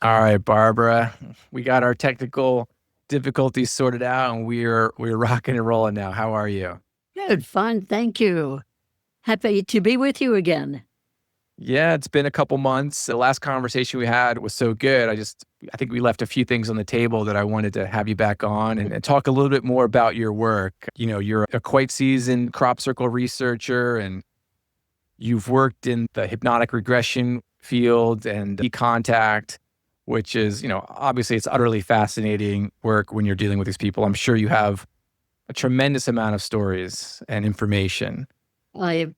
All right, Barbara, we got our technical difficulties sorted out and we're rocking and rolling now. How are you? Good, fine, thank you. Happy to be with you again. Yeah, it's been a couple months. The last conversation we had was so good. I think we left a few things on the table that I wanted to have you back on and talk a little bit more about your work. You know, you're a quite seasoned crop circle researcher and you've worked in the hypnotic regression field and e-contact, which is, obviously it's utterly fascinating work when you're dealing with these people. I'm sure you have a tremendous amount of stories and information. I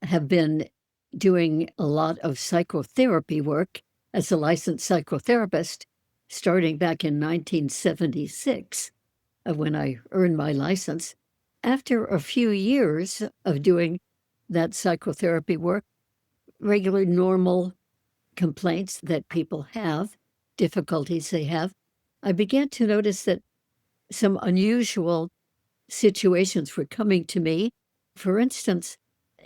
have been doing a lot of psychotherapy work as a licensed psychotherapist starting back in 1976 when I earned my license. After a few years of doing that psychotherapy work, regular normal complaints that people have, difficulties they have, I began to notice that some unusual situations were coming to me. For instance,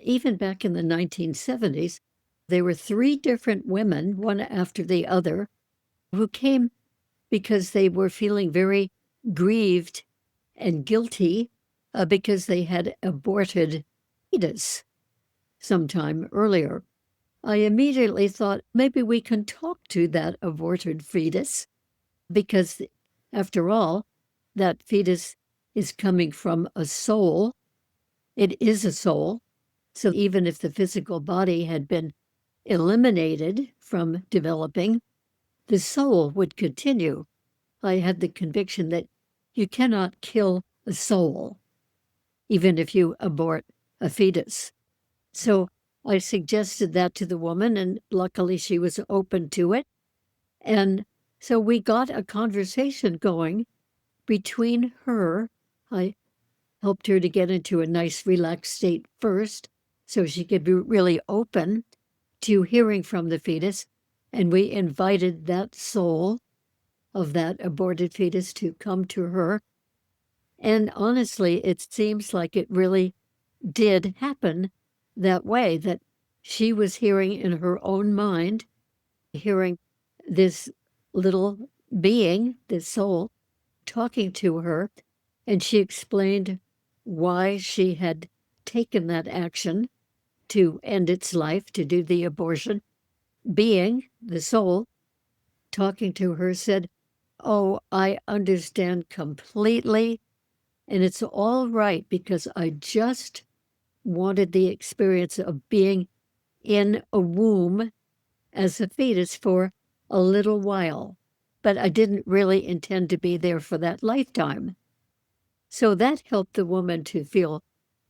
even back in the 1970s, there were three different women, one after the other, who came because they were feeling very grieved and guilty because they had aborted fetus sometime earlier. I immediately thought maybe we can talk to that aborted fetus because, after all, that fetus is coming from a soul. It is a soul. So even if the physical body had been eliminated from developing, the soul would continue. I had the conviction that you cannot kill a soul, even if you abort a fetus. So I suggested that to the woman, and luckily she was open to it. And so we got a conversation going between her. I helped her to get into a nice, relaxed state first so she could be really open to hearing from the fetus. And we invited that soul of that aborted fetus to come to her. And honestly, it seems like it really did happen that way, that she was hearing in her own mind, hearing this little being, this soul, talking to her, and she explained why she had taken that action to end its life, to do the abortion. Being, the soul, talking to her, said, "Oh, I understand completely, and it's all right because I just wanted the experience of being in a womb as a fetus for a little while, but I didn't really intend to be there for that lifetime." So that helped the woman to feel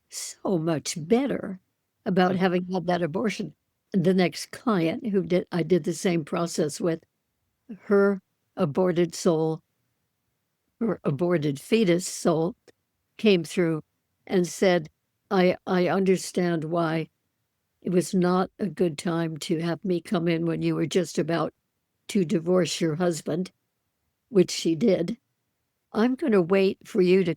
so much better about having had that abortion. The next client I did the same process with, her aborted soul, her aborted fetus soul came through and said, I understand why it was not a good time to have me come in when you were just about to divorce your husband, which she did. I'm going to wait for you to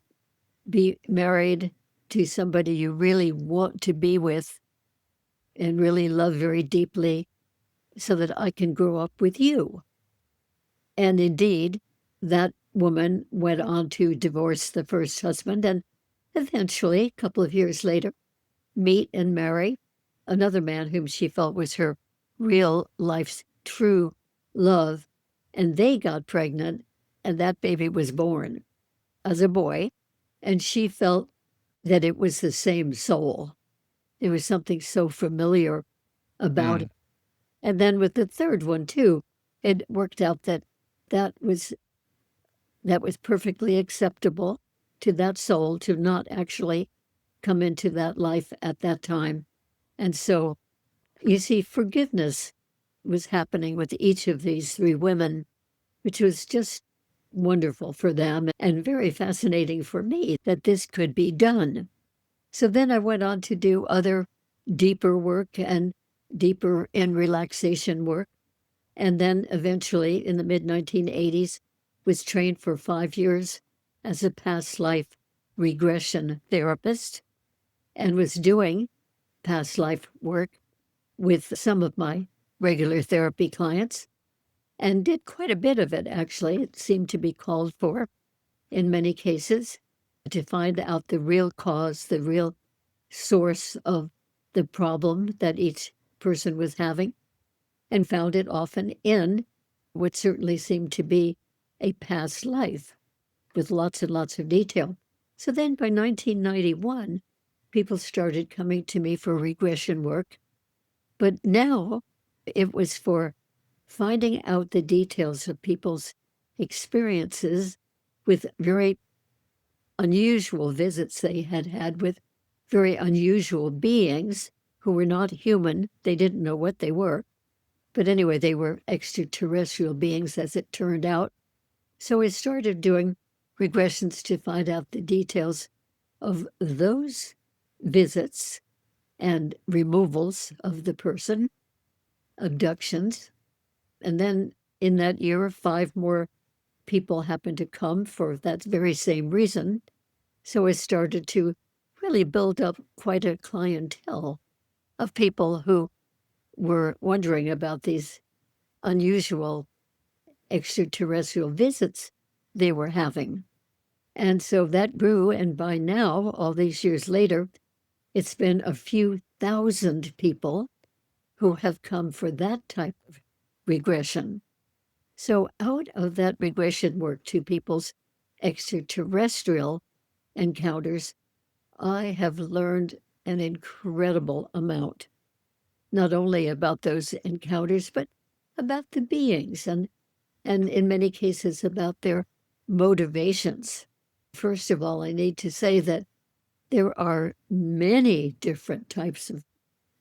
be married to somebody you really want to be with and really love very deeply so that I can grow up with you. And indeed, that woman went on to divorce the first husband and eventually, a couple of years later, meet and marry another man whom she felt was her real life's true love. And they got pregnant, and that baby was born as a boy. And she felt that it was the same soul. There was something so familiar about Mm. it. And then with the third one, too, it worked out that that was perfectly acceptable to that soul to not actually come into that life at that time. And so, you see, forgiveness was happening with each of these three women, which was just wonderful for them and very fascinating for me that this could be done. So then I went on to do other deeper work and deeper in relaxation work. And then eventually in the mid 1980s was trained for 5 years as a past life regression therapist and was doing past life work with some of my regular therapy clients. and did quite a bit of it, actually. It seemed to be called for in many cases to find out the real cause, the real source of the problem that each person was having, and found it often in what certainly seemed to be a past life with lots and lots of detail. So then by 1991, people started coming to me for regression work. But now it was for finding out the details of people's experiences with very unusual visits they had had with very unusual beings who were not human. They didn't know what they were. But anyway, they were extraterrestrial beings, as it turned out. So I started doing regressions to find out the details of those visits and removals of the person, abductions. And then in that year, 5 more people happened to come for that very same reason. So I started to really build up quite a clientele of people who were wondering about these unusual extraterrestrial visits they were having. And so that grew, and by now, all these years later, it's been a few thousand people who have come for that type of regression. So out of that regression work to people's extraterrestrial encounters, I have learned an incredible amount, not only about those encounters, but about the beings and in many cases about their motivations. First of all, I need to say that there are many different types of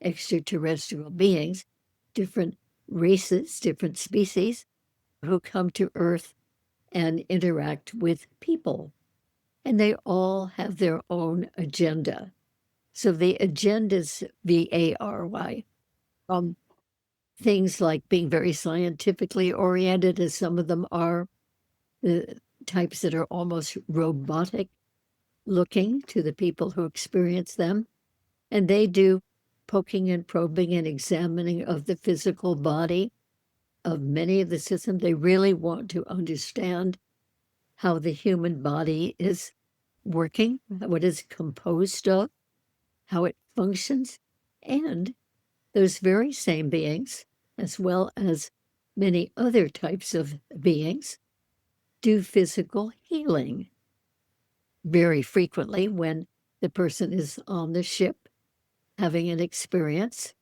extraterrestrial beings, different races, different species who come to Earth and interact with people. And they all have their own agenda. So the agendas, VARY, things like being very scientifically oriented, as some of them are, the types that are almost robotic looking to the people who experience them. And they do poking and probing and examining of the physical body of many of the systems. They really want to understand how the human body is working, what it's composed of, how it functions. And those very same beings, as well as many other types of beings, do physical healing very frequently when the person is on the ship having an experience.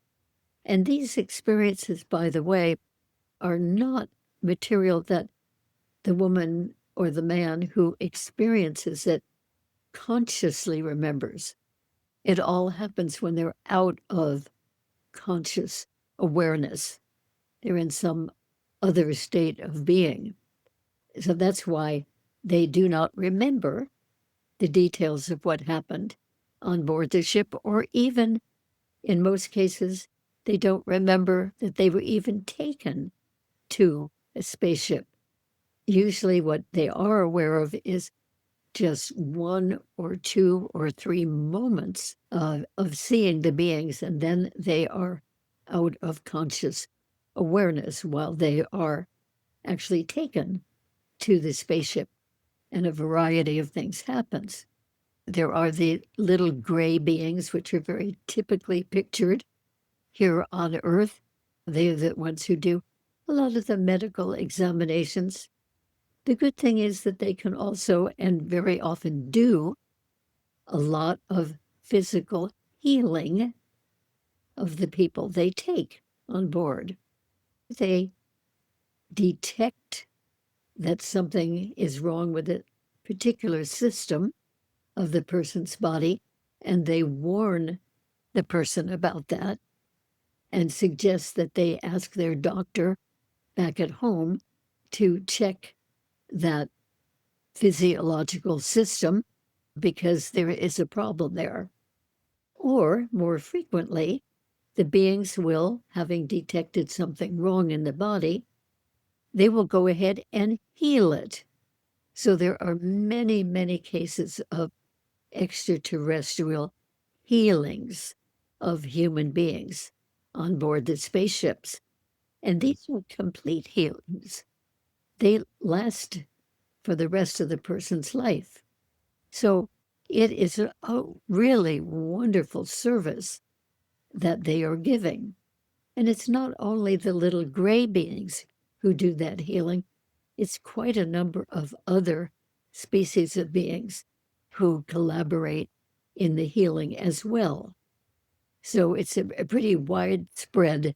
And these experiences, by the way, are not material that the woman or the man who experiences it consciously remembers. It all happens when they're out of conscious awareness. They're in some other state of being. So that's why they do not remember the details of what happened on board the ship, or even, in most cases, they don't remember that they were even taken to a spaceship. Usually what they are aware of is just 1 or 2 or 3 moments of seeing the beings, and then they are out of conscious awareness while they are actually taken to the spaceship, and a variety of things happens. There are the little gray beings, which are very typically pictured here on Earth. They are the ones who do a lot of the medical examinations. The good thing is that they can also, and very often do, a lot of physical healing of the people they take on board. They detect that something is wrong with a particular system of the person's body, and they warn the person about that and suggest that they ask their doctor back at home to check that physiological system because there is a problem there. Or, more frequently, the beings will, having detected something wrong in the body, they will go ahead and heal it. So there are many, many cases of extraterrestrial healings of human beings on board the spaceships. And these are complete healings. They last for the rest of the person's life. So it is a really wonderful service that they are giving. And it's not only the little gray beings who do that healing, it's quite a number of other species of beings who collaborate in the healing as well. So it's a pretty widespread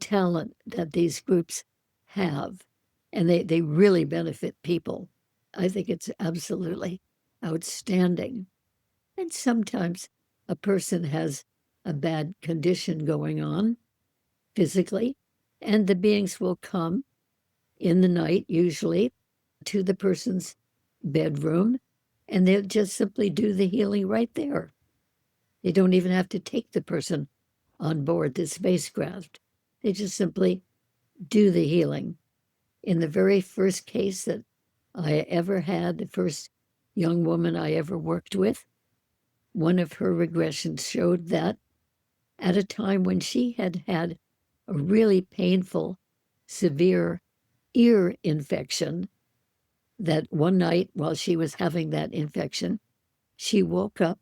talent that these groups have, and they really benefit people. I think it's absolutely outstanding. And sometimes a person has a bad condition going on physically, and the beings will come in the night, usually, to the person's bedroom, and they'll just simply do the healing right there. They don't even have to take the person on board the spacecraft. They just simply do the healing. In the very first case that I ever had, the first young woman I ever worked with, one of her regressions showed that at a time when she had had a really painful, severe ear infection, that one night while she was having that infection, she woke up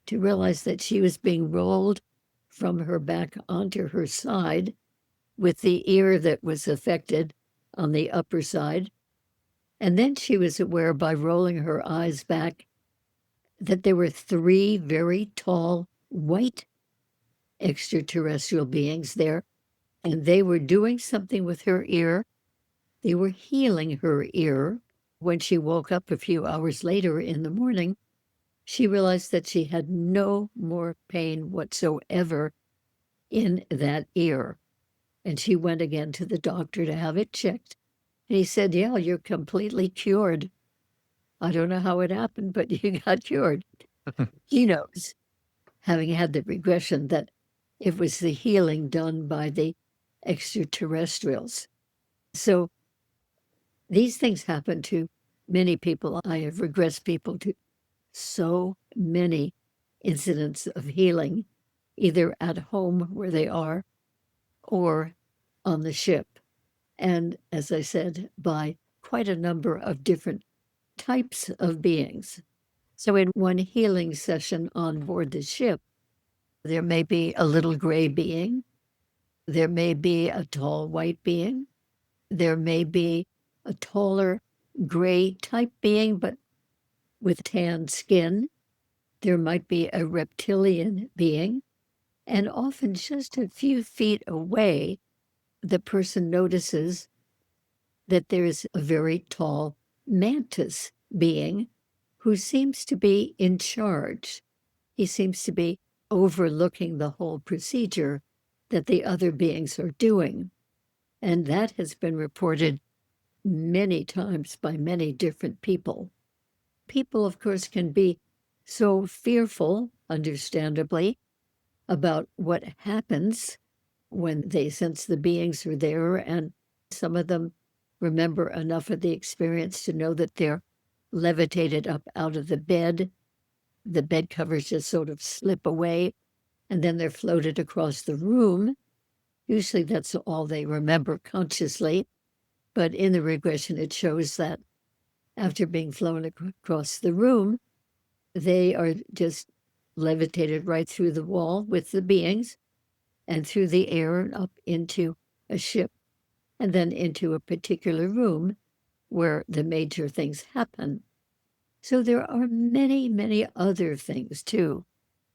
to realize that she was being rolled from her back onto her side with the ear that was affected on the upper side. And then she was aware by rolling her eyes back that there were 3 very tall white extraterrestrial beings there, and they were doing something with her ear. They were healing her ear. When she woke up a few hours later in the morning, she realized that she had no more pain whatsoever in that ear. And she went again to the doctor to have it checked. And he said, yeah, you're completely cured. I don't know how it happened, but you got cured. He knows, having had the regression, that it was the healing done by the extraterrestrials. So these things happen to many people. I have regressed people to so many incidents of healing, either at home where they are or on the ship. And as I said, by quite a number of different types of beings. So in one healing session on board the ship, there may be a little gray being, there may be a tall white being, there may be a taller gray type being, but with tan skin. There might be a reptilian being, and often just a few feet away, the person notices that there's a very tall mantis being who seems to be in charge. He seems to be overlooking the whole procedure that the other beings are doing. And that has been reported many times by many different people. People, of course, can be so fearful, understandably, about what happens when they sense the beings are there, and some of them remember enough of the experience to know that they're levitated up out of the bed covers just sort of slip away, and then they're floated across the room. Usually that's all they remember consciously, but in the regression it shows that after being flown across the room, they are just levitated right through the wall with the beings and through the air and up into a ship and then into a particular room where the major things happen. So there are many, many other things, too,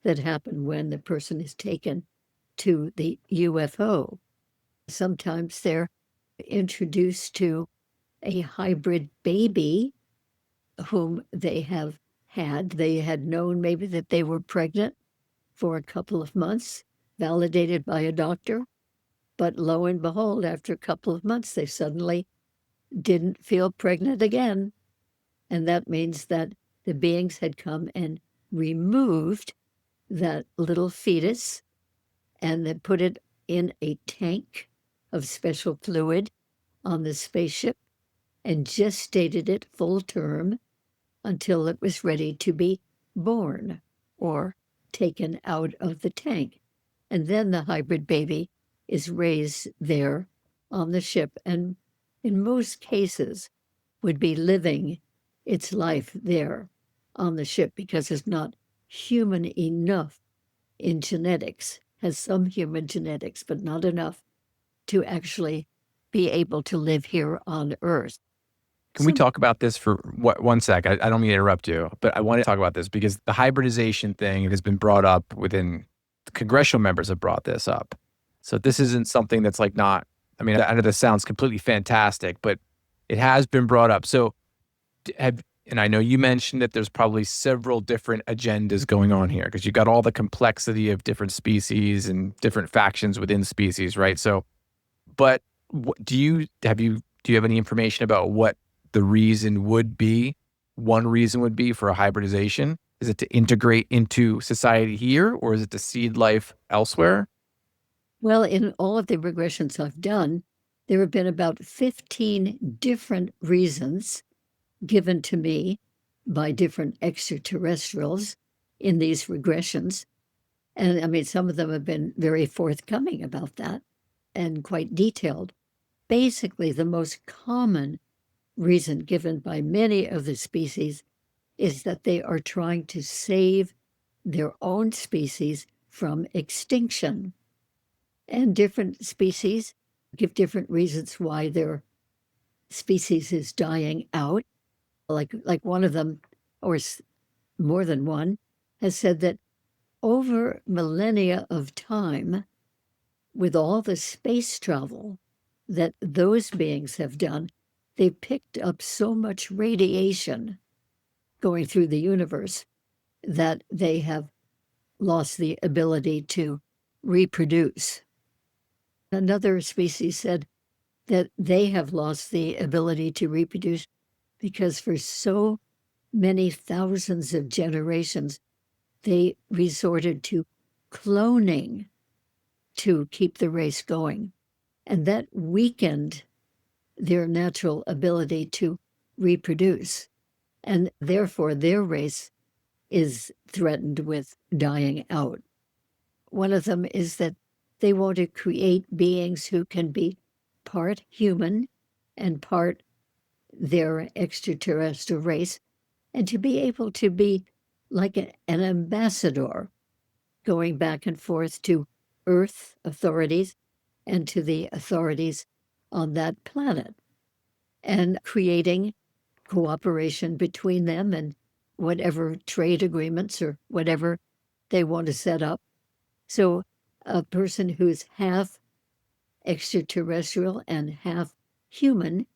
that happen when the person is taken to the UFO. Sometimes they're introduced to a hybrid baby whom they have had. They had known maybe that they were pregnant for a couple of months, validated by a doctor. But lo and behold, after a couple of months, they suddenly didn't feel pregnant again. And that means that the beings had come and removed that little fetus and then put it in a tank of special fluid on the spaceship and gestated it full term until it was ready to be born or taken out of the tank. And then the hybrid baby is raised there on the ship, and in most cases would be living its life there on the ship because it's not human enough in genetics, has some human genetics, but not enough to actually be able to live here on Earth. Can we Some, talk about this for one sec? I don't mean to interrupt you, but I want to talk about this because the hybridization thing has been brought up within congressional members have brought this up. So this isn't something that's like not, I mean, I know this sounds completely fantastic, but it has been brought up. So and I know you mentioned that there's probably several different agendas going on here because you've got all the complexity of different species and different factions within species, right? So, but do you have any information about what the reason would be? One reason would be for a hybridization. Is it to integrate into society here, or is it to seed life elsewhere? well, in all of the regressions I've done, there have been about 15 different reasons given to me by different extraterrestrials in these regressions. And I mean, some of them have been very forthcoming about that and quite detailed. Basically, the most common reason given by many of the species is that they are trying to save their own species from extinction. And different species give different reasons why their species is dying out. Like one of them, or more than one, has said that over millennia of time, with all the space travel that those beings have done, they picked up so much radiation going through the universe that they have lost the ability to reproduce. Another species said that they have lost the ability to reproduce because for so many thousands of generations, they resorted to cloning to keep the race going. And that weakened their natural ability to reproduce. And therefore, their race is threatened with dying out. One of them is that they want to create beings who can be part human and part their extraterrestrial race, and to be able to be like an ambassador going back and forth to Earth authorities and to the authorities on that planet, and creating cooperation between them and whatever trade agreements or whatever they want to set up. So a person who's half extraterrestrial and half human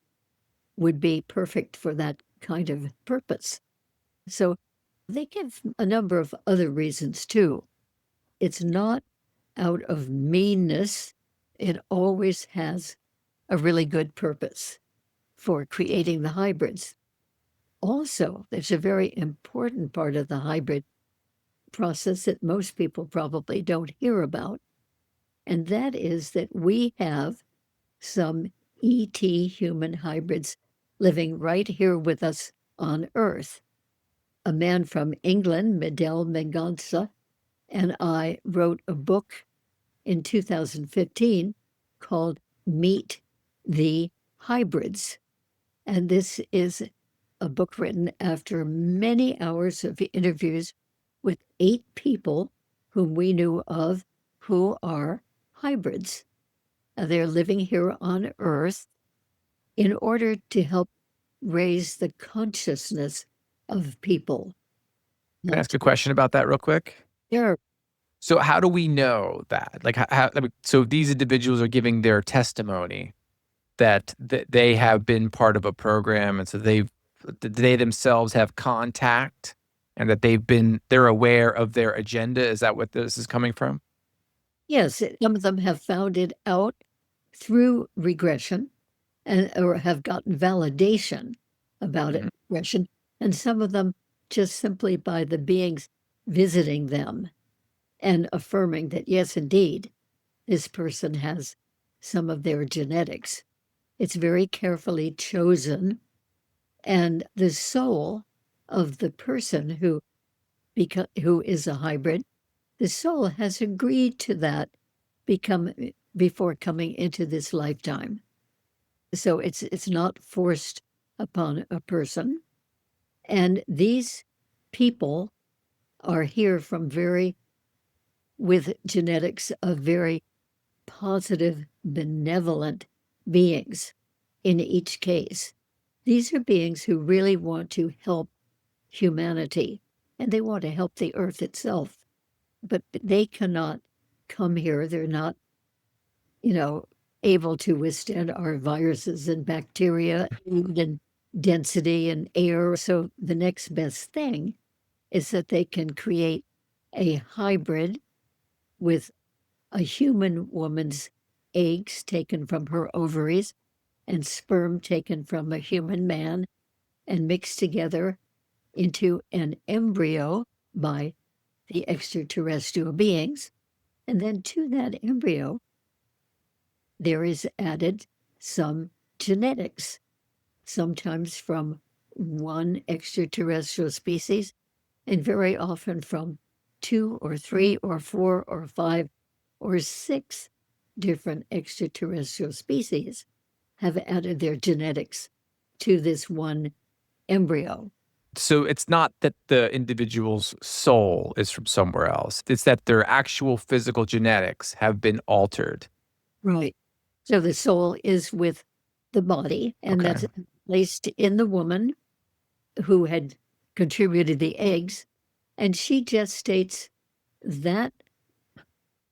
would be perfect for that kind of purpose. So they give a number of other reasons too. It's not out of meanness, it always has a really good purpose for creating the hybrids. Also, there's a very important part of the hybrid process that most people probably don't hear about, and that is that we have some ET human hybrids living right here with us on Earth. A man from England, Medel Menganza, and I wrote a book in 2015 called Meet the Hybrids. And this is a book written after many hours of interviews with 8 people whom we knew of who are hybrids. They're living here on Earth in order to help raise the consciousness of people. Can I ask a question about that real quick? There, So how do we know that? Like, I mean, so these individuals are giving their testimony that they have been part of a program, and so they themselves have contact, and that they're aware of their agenda. Is that what this is coming from? yes, some of them have found it out through regression and or have gotten validation about it, Mhm. regression, and some of them just simply by the beings visiting them and affirming that yes, indeed, this person has some of their genetics. It's very carefully chosen, and the soul of the person who is a hybrid, the soul has agreed to that become before coming into this lifetime. So it's not forced upon a person. And these people are here with genetics of very positive, benevolent beings in each case. These are beings who really want to help humanity, and they want to help the earth itself. But they cannot come here. They're not, able to withstand our viruses and bacteria and density and air. So the next best thing is that they can create a hybrid with a human woman's eggs taken from her ovaries and sperm taken from a human man and mixed together into an embryo by the extraterrestrial beings. And then to that embryo, there is added some genetics, sometimes from one extraterrestrial species, and very often from 2 or 3 or 4 or 5 or 6 different extraterrestrial species have added their genetics to this one embryo. So it's not that the individual's soul is from somewhere else. It's that their actual physical genetics have been altered. Right. So the soul is with the body, and Okay. that's placed in the woman who had contributed the eggs, and she gestates that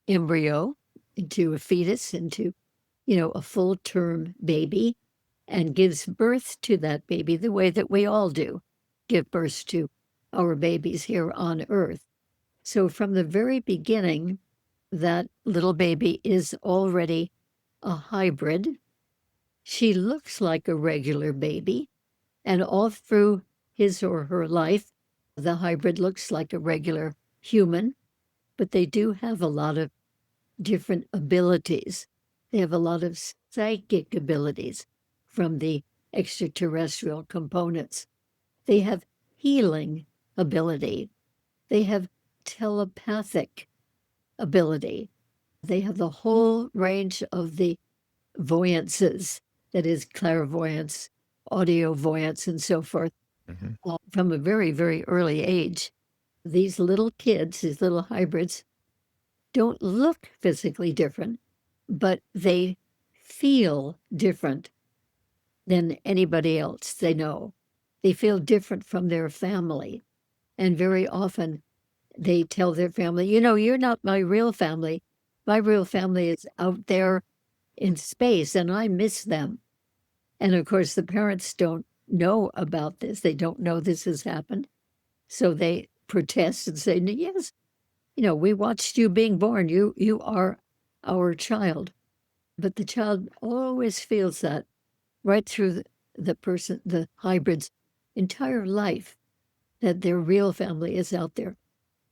embryo into a fetus, into, a full-term baby, and gives birth to that baby the way that we all do, give birth to our babies here on Earth. So from the very beginning, that little baby is already a hybrid. She looks like a regular baby, and all through his or her life, the hybrid looks like a regular human, but they do have a lot of different abilities. They have a lot of psychic abilities from the extraterrestrial components. They have healing ability. They have telepathic ability. They have the whole range of the voyances, that is clairvoyance, audiovoyance, and so forth, from a very, very early age. These little kids, these little hybrids, don't look physically different, but they feel different than anybody else they know. They feel different from their family. And very often they tell their family, you're not my real family. My real family is out there in space, and I miss them. And of course, the parents don't know about this. They don't know this has happened. So they protest and say, yes, we watched you being born. You are our child. But the child always feels that right through the hybrid's entire life, that their real family is out there.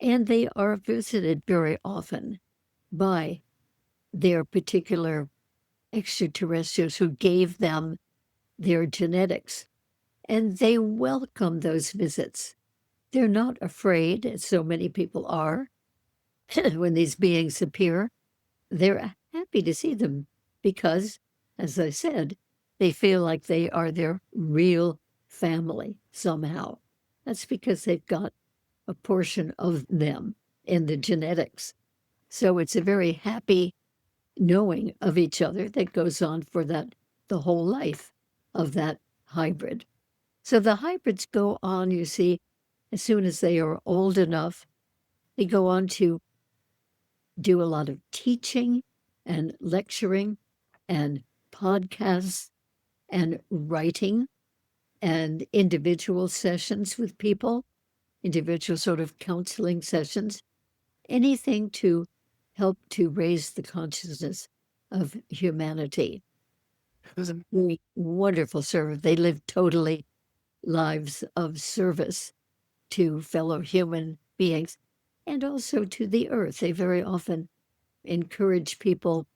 And they are visited very often by their particular extraterrestrials who gave them their genetics. And they welcome those visits. They're not afraid, as so many people are, when these beings appear. They're happy to see them because, as I said, they feel like they are their real family somehow. That's because they've got a portion of them in the genetics. So it's a very happy knowing of each other that goes on for the whole life of that hybrid. So the hybrids go on, you see, as soon as they are old enough, they go on to do a lot of teaching and lecturing and podcasts and writing and individual sessions with people, individual sort of counseling sessions, anything to help to raise the consciousness of humanity. Wonderful service. They live totally lives of service to fellow human beings and also to the earth. They very often encourage people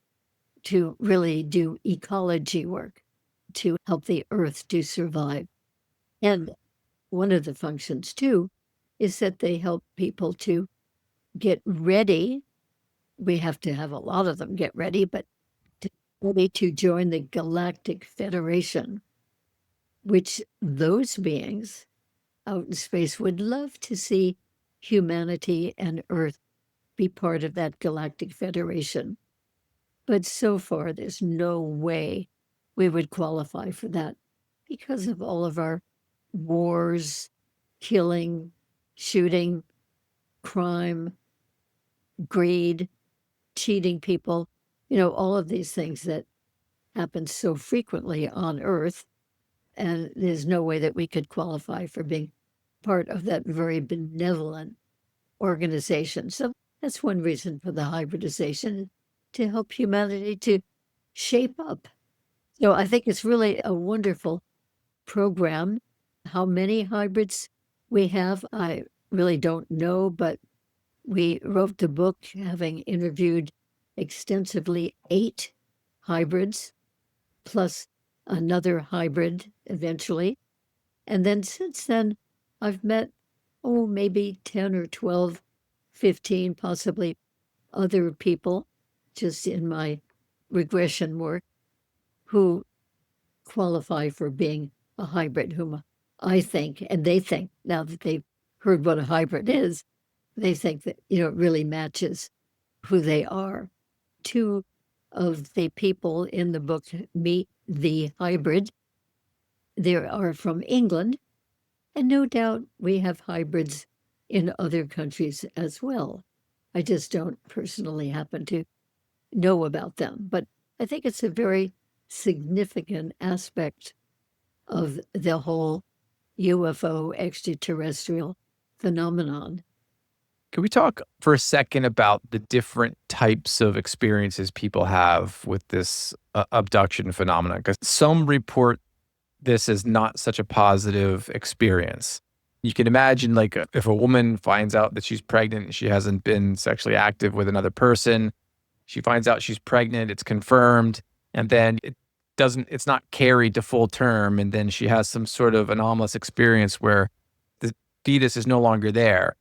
to really do ecology work to help the earth to survive. And one of the functions, too, is that they help people to get ready. We have to have a lot of them get ready, but ready to join the Galactic Federation, which those beings out in space would love to see humanity and Earth be part of that Galactic Federation. But so far, there's no way we would qualify for that because of all of our wars, killing, shooting, crime, greed, cheating people, all of these things that happen so frequently on Earth. And there's no way that we could qualify for being part of that very benevolent organization. So that's one reason for the hybridization, to help humanity to shape up. So I think it's really a wonderful program. How many hybrids we have, I really don't know, but we wrote the book having interviewed extensively 8 hybrids, plus another hybrid eventually. And then since then, I've met, maybe 10 or 12, 15, possibly other people just in my regression work who qualify for being a hybrid, whom I think, and they think, now that they've heard what a hybrid is, they think that, it really matches who they are. 2 of the people in the book, Meet the Hybrid, they are from England, and no doubt we have hybrids in other countries as well. I just don't personally happen to know about them, but I think it's a very significant aspect of the whole UFO extraterrestrial phenomenon. Can we talk for a second about the different types of experiences people have with this abduction phenomenon? Because some report this as not such a positive experience. You can imagine, like, if a woman finds out that she's pregnant and she hasn't been sexually active with another person, she finds out she's pregnant, it's confirmed, and then it's not carried to full term, and then she has some sort of anomalous experience where the fetus is no longer there.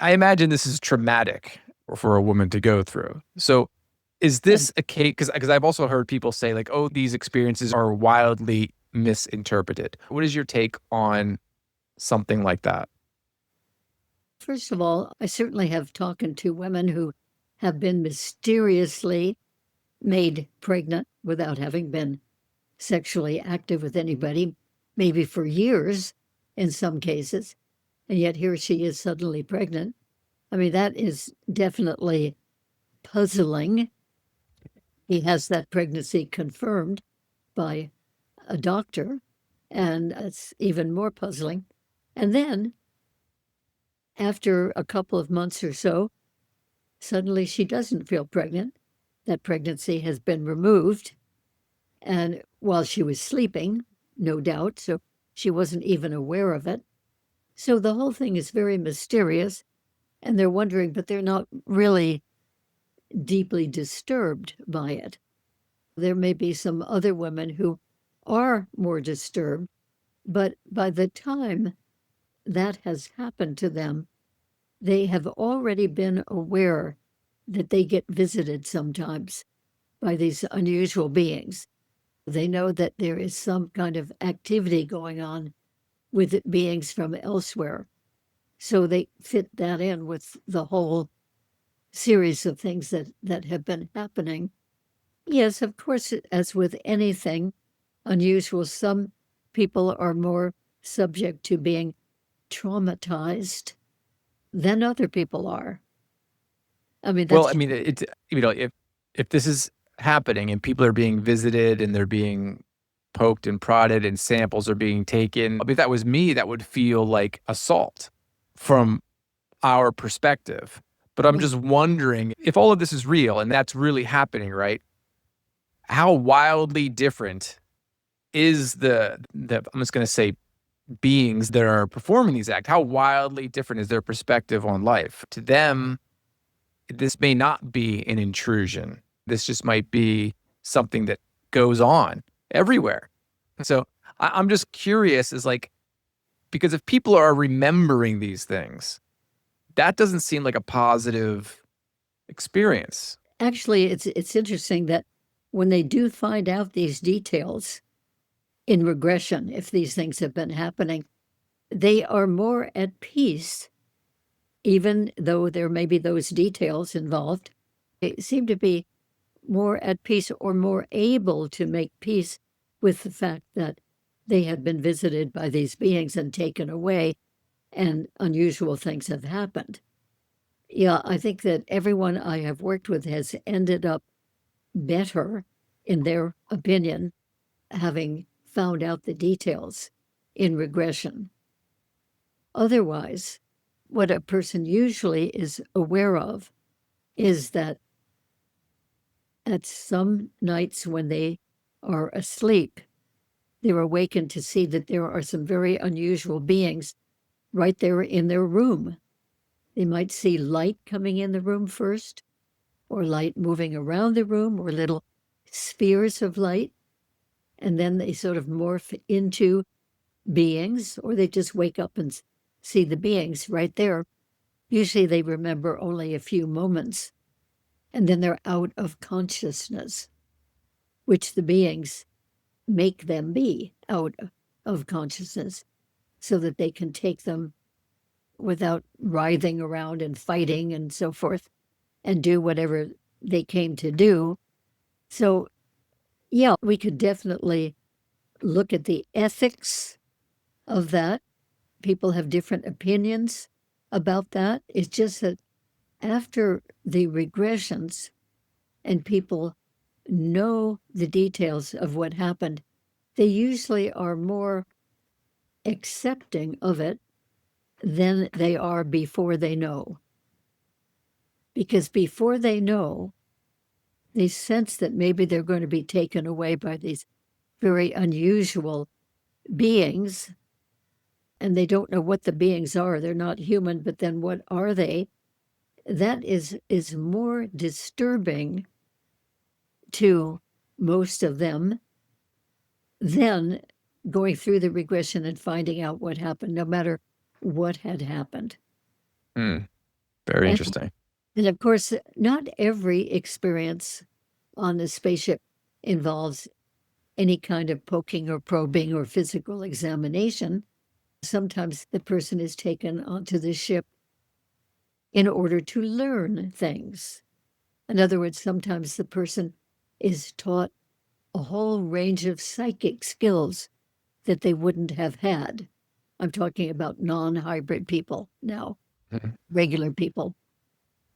I imagine this is traumatic for a woman to go through. So is this a case? Because I've also heard people say, like, oh, these experiences are wildly misinterpreted. What is your take on something like that? First of all, I certainly have talked to women who have been mysteriously made pregnant without having been sexually active with anybody, maybe for years in some cases, and yet here she is suddenly pregnant. I mean, that is definitely puzzling. He has that pregnancy confirmed by a doctor, and it's even more puzzling. And then, after a couple of months or so, suddenly she doesn't feel pregnant. That pregnancy has been removed, and while she was sleeping, no doubt, so she wasn't even aware of it. So the whole thing is very mysterious, and they're wondering, but they're not really deeply disturbed by it. There may be some other women who are more disturbed, but by the time that has happened to them, they have already been aware that they get visited sometimes by these unusual beings. They know that there is some kind of activity going on with beings from elsewhere. So they fit that in with the whole series of things that have been happening. Yes, of course, as with anything unusual, some people are more subject to being traumatized than other people are. I mean, Well, that's I mean, if this is happening and people are being visited and they're being poked and prodded and samples are being taken, I mean, if that was me, that would feel like assault from our perspective. But I'm just wondering if all of this is real and that's really happening, right? How wildly different is the I'm just going to say beings that are performing these acts? How wildly different is their perspective on life? To them, this may not be an intrusion. This just might be something that goes on everywhere. So I'm just curious, is like, because if people are remembering these things, that doesn't seem like a positive experience. actually it's interesting that when they do find out these details in regression, if these things have been happening, they are more at peace, even though there may be those details involved. They seem to be more at peace or more able to make peace with the fact that they had been visited by these beings and taken away, and unusual things have happened. Yeah, I think that everyone I have worked with has ended up better, in their opinion, having found out the details in regression. Otherwise, what a person usually is aware of is that at some nights when they are asleep, they're awakened to see that there are some very unusual beings right there in their room. They might see light coming in the room first, or light moving around the room, or little spheres of light, and then they sort of morph into beings, or they just wake up and see the beings right there. Usually they remember only a few moments, and then they're out of consciousness, which the beings make them be out of consciousness so that they can take them without writhing around and fighting and so forth, and do whatever they came to do. So, yeah, we could definitely look at the ethics of that. People have different opinions about that. It's just that after the regressions and people know the details of what happened, they usually are more accepting of it than they are before they know. Because before they know, they sense that maybe they're going to be taken away by these very unusual beings, and they don't know what the beings are. They're not human, but then what are they? That is more disturbing to most of them than going through the regression and finding out what happened, no matter what had happened. Very And, interesting. and of course, not every experience on the spaceship involves any kind of poking or probing or physical examination. Sometimes the person is taken onto the ship in order to learn things. In other words, sometimes the person is taught a whole range of psychic skills that they wouldn't have had. I'm talking about non-hybrid people now, Mhm. regular people.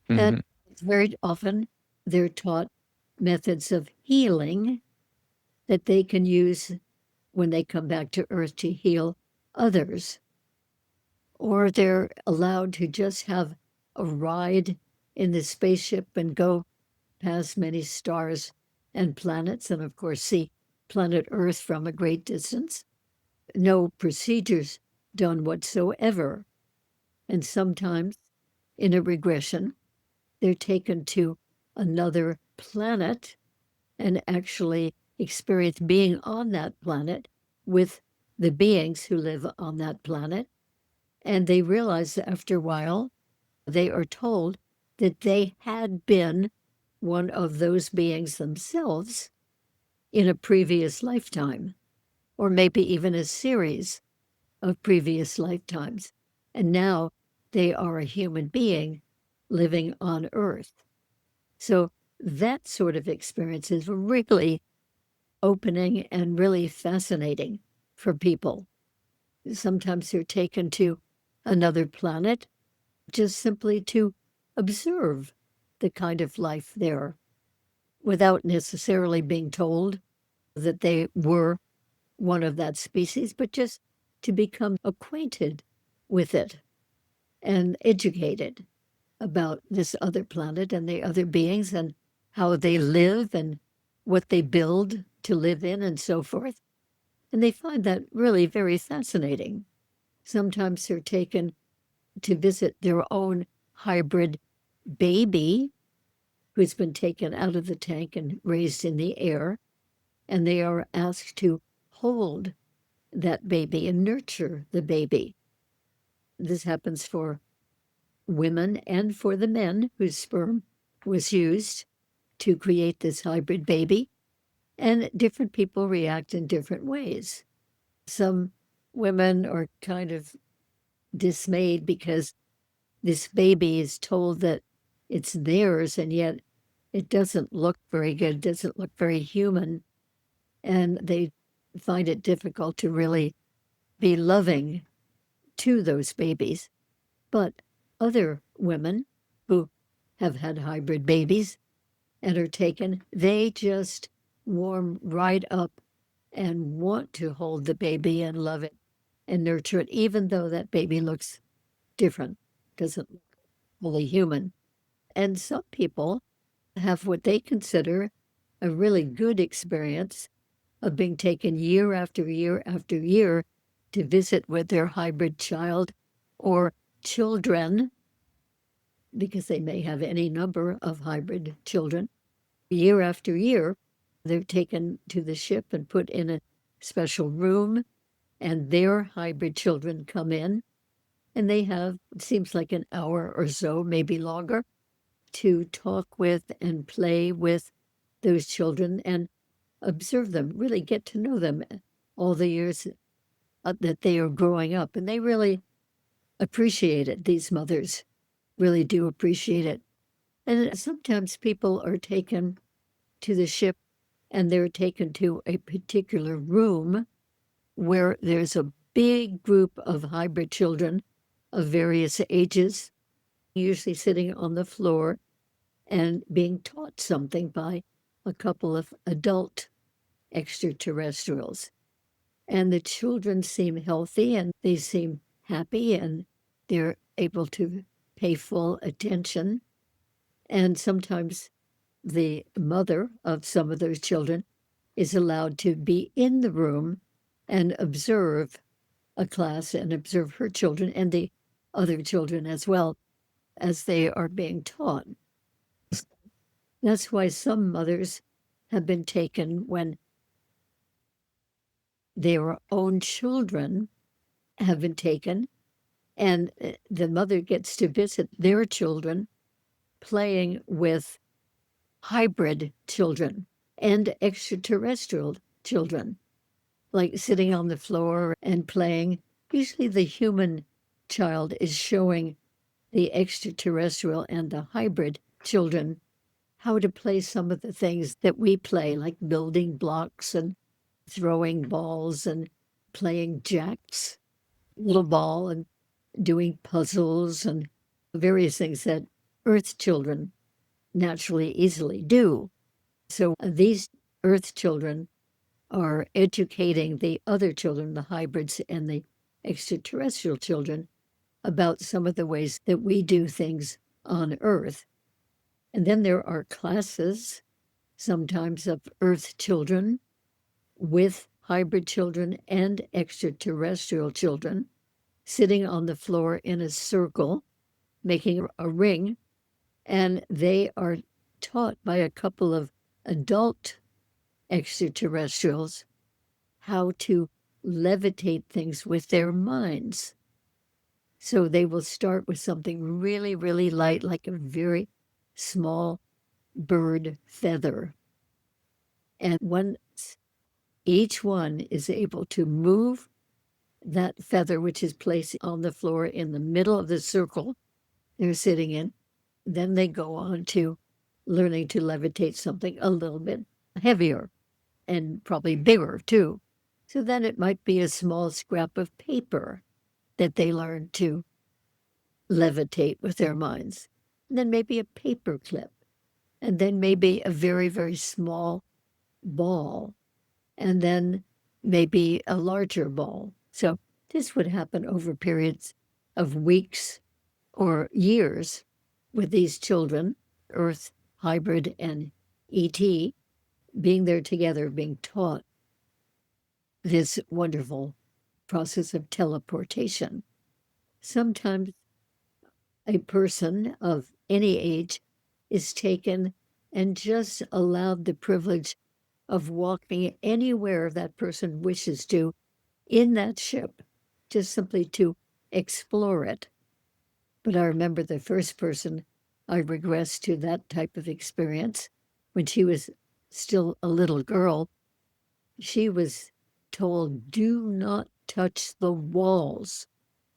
And Mhm. very often they're taught methods of healing that they can use when they come back to Earth to heal others. Or they're allowed to just have a ride in the spaceship and go past many stars and planets, and of course see planet Earth from a great distance. No procedures done whatsoever. And sometimes in a regression, they're taken to another planet and actually experience being on that planet with the beings who live on that planet. And they realize after a while, they are told that they had been one of those beings themselves in a previous lifetime, or maybe even a series of previous lifetimes. And now they are a human being living on Earth. So that sort of experience is really opening and really fascinating for people. Sometimes they're taken to another planet just simply to observe the kind of life there without necessarily being told that they were one of that species, but just to become acquainted with it and educated about this other planet and the other beings and how they live and what they build to live in and so forth. And they find that really very fascinating. Sometimes they're taken to visit their own hybrid baby who's been taken out of the tank and raised in the air, and they are asked to hold that baby and nurture the baby. This happens for women and for the men whose sperm was used to create this hybrid baby. And different people react in different ways. Some women are kind of dismayed because this baby is told that it's theirs, and yet it doesn't look very good, doesn't look very human, and they find it difficult to really be loving to those babies. But other women who have had hybrid babies and are taken, they just warm right up and want to hold the baby and love it and nurture it, even though that baby looks different, doesn't look fully human. And some people have what they consider a really good experience of being taken year after year after year to visit with their hybrid child or children, because they may have any number of hybrid children. Year after year, they're taken to the ship and put in a special room, and their hybrid children come in, and they have, it seems like an hour or so, maybe longer, to talk with and play with those children and observe them, really get to know them all the years that they are growing up. And they really appreciate it. These mothers really do appreciate it. And sometimes people are taken to the ship and they're taken to a particular room where there's a big group of hybrid children of various ages, usually sitting on the floor and being taught something by a couple of adult extraterrestrials. And the children seem healthy and they seem happy and they're able to pay full attention. And sometimes the mother of some of those children is allowed to be in the room and observe a class and observe her children and the other children as well as they are being taught. That's why some mothers have been taken when their own children have been taken, and the mother gets to visit their children playing with hybrid children and extraterrestrial children, like sitting on the floor and playing. Usually the human child is showing the extraterrestrial and the hybrid children how to play some of the things that we play, like building blocks and throwing balls and playing jacks, little ball, and doing puzzles and various things that Earth children naturally easily do. So these Earth children are educating the other children, the hybrids and the extraterrestrial children, about some of the ways that we do things on Earth. And then there are classes, sometimes of Earth children with hybrid children and extraterrestrial children sitting on the floor in a circle, making a ring, and they are taught by a couple of adult extraterrestrials how to levitate things with their minds. So they will start with something really, really light, like a very small bird feather. And once each one is able to move that feather, which is placed on the floor in the middle of the circle they're sitting in, then they go on to learning to levitate something a little bit heavier and probably bigger too. So then it might be a small scrap of paper that they learn to levitate with their minds. And then maybe a paper clip, and then maybe a very, very small ball, and then maybe a larger ball. So this would happen over periods of weeks or years with these children, Earth, hybrid, and ET, being there together, being taught this wonderful process of teleportation. Sometimes a person of any age is taken and just allowed the privilege of walking anywhere that person wishes to in that ship, just simply to explore it. But I remember the first person I regressed to that type of experience when she was still a little girl, she was told, do not touch the walls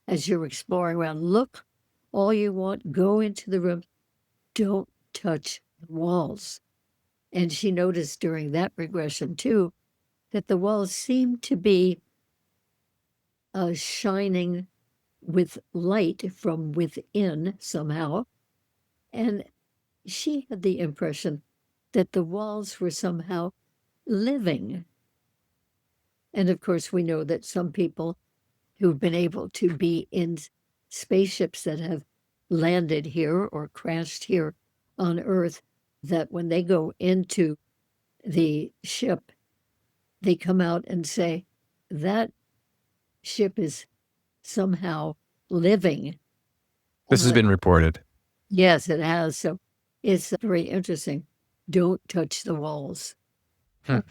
as you're exploring around. Look all you want, go into the room, don't touch the walls. And she noticed during that regression too that the walls seemed to be shining with light from within somehow. And she had the impression that the walls were somehow living. And of course, we know that some people who've been able to be in spaceships that have landed here or crashed here on Earth, that when they go into the ship, they come out and say, that ship is somehow living. This has been reported. Yes, it has. So it's very interesting. Don't touch the walls. I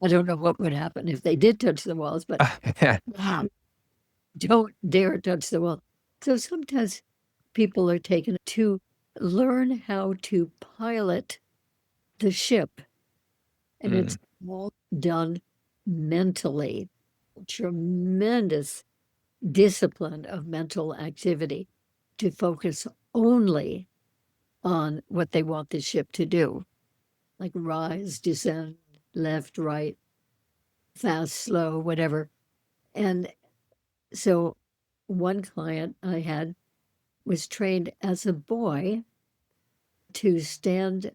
don't know what would happen if they did touch the walls, but don't dare touch the wall. So sometimes people are taken to learn how to pilot the ship, and it's all done mentally. Tremendous discipline of mental activity to focus only on what they want the ship to do, like rise, descend, left, right, fast, slow, whatever. And so one client I had was trained as a boy to stand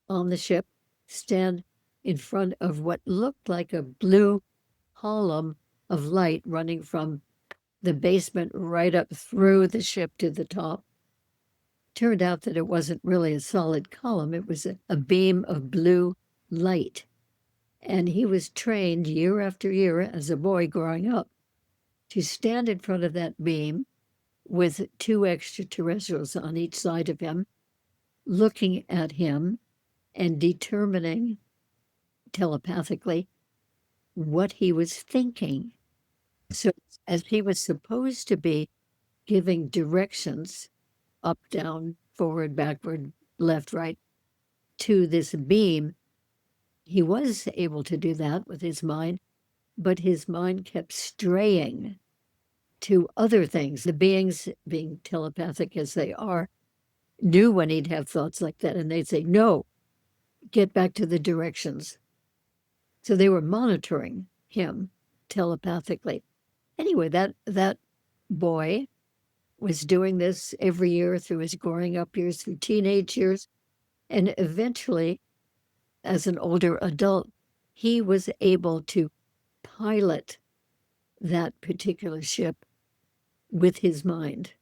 on the ship, stand in front of what looked like a blue column of light running from the basement right up through the ship to the top. Turned out that it wasn't really a solid column. It was a beam of blue light. And he was trained year after year as a boy growing up to stand in front of that beam with two extraterrestrials on each side of him, looking at him and determining telepathically what he was thinking. So as he was supposed to be giving directions up, down, forward, backward, left, right, to this beam, he was able to do that with his mind, but his mind kept straying to other things. The beings, being telepathic as they are, knew when he'd have thoughts like that, and they'd say, no, get back to the directions. So they were monitoring him telepathically. Anyway, that boy was doing this every year through his growing up years, through teenage years, and eventually, as an older adult, he was able to pilot that particular ship with his mind.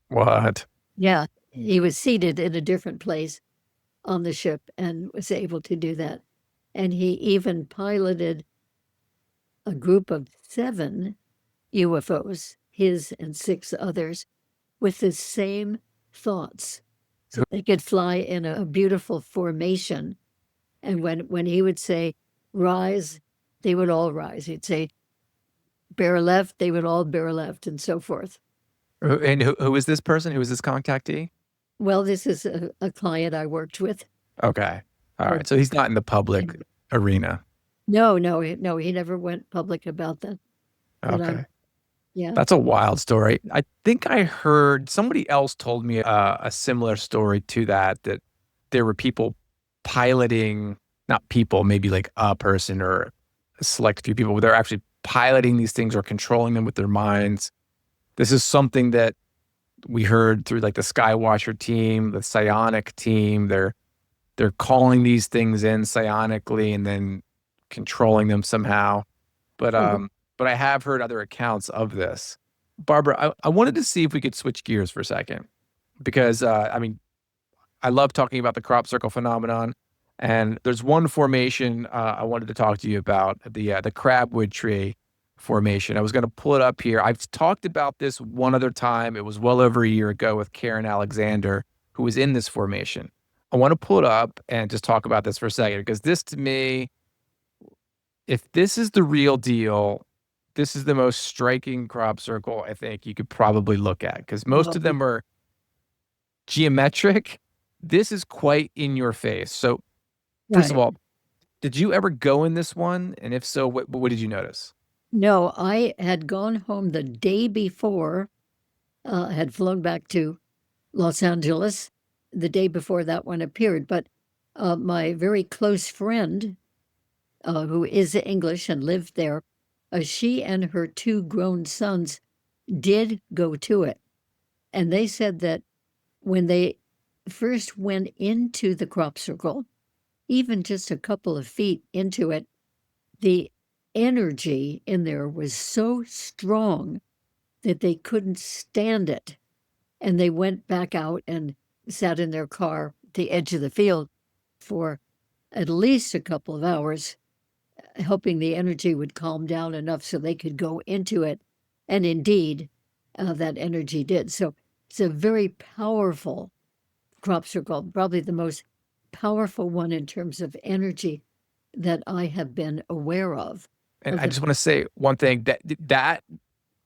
What? Yeah, he was seated in a different place on the ship and was able to do that. And he even piloted a group of 7 UFOs, his and 6 others, with the same thoughts. So they could fly in a beautiful formation. And when he would say, rise, they would all rise. He'd say, bear left, they would all bear left, and so forth. And who is this person? Who is this contactee? Well, this is a client I worked with. Okay. All right. So he's not in the public arena. No, he never went public about that. Okay. Yeah. That's a wild story. I think I heard somebody else told me a similar story to that there were people piloting, not people, maybe like a person or a select few people, they're actually piloting these things or controlling them with their minds. This is something that we heard through like the Skywatcher team, the psionic team. They're calling these things in psionically and then controlling them somehow. But I have heard other accounts of this. Barbara, I wanted to see if we could switch gears for a second because I mean, I love talking about the crop circle phenomenon, and there's one formation I wanted to talk to you about, the Crabwood tree formation. I was going to pull it up here. I've talked about this one other time. It was well over a year ago with Karen Alexander, who was in this formation. I want to pull it up and just talk about this for a second because this, to me, if this is the real deal, this is the most striking crop circle I think you could probably look at because most of them are geometric. This is quite in your face. So first of Right. all, did you ever go in this one? And if so, what did you notice? No, I had gone home the day before, had flown back to Los Angeles the day before that one appeared. But my very close friend, who is English and lived there, she and her two grown sons did go to it. And they said that when they first went into the crop circle, even just a couple of feet into it, the energy in there was so strong that they couldn't stand it. And they went back out and sat in their car at the edge of the field for at least a couple of hours, hoping the energy would calm down enough so they could go into it. And indeed, that energy did. So it's a very powerful crop circle, probably the most powerful one in terms of energy that I have been aware of. And Of I the just want to say one thing that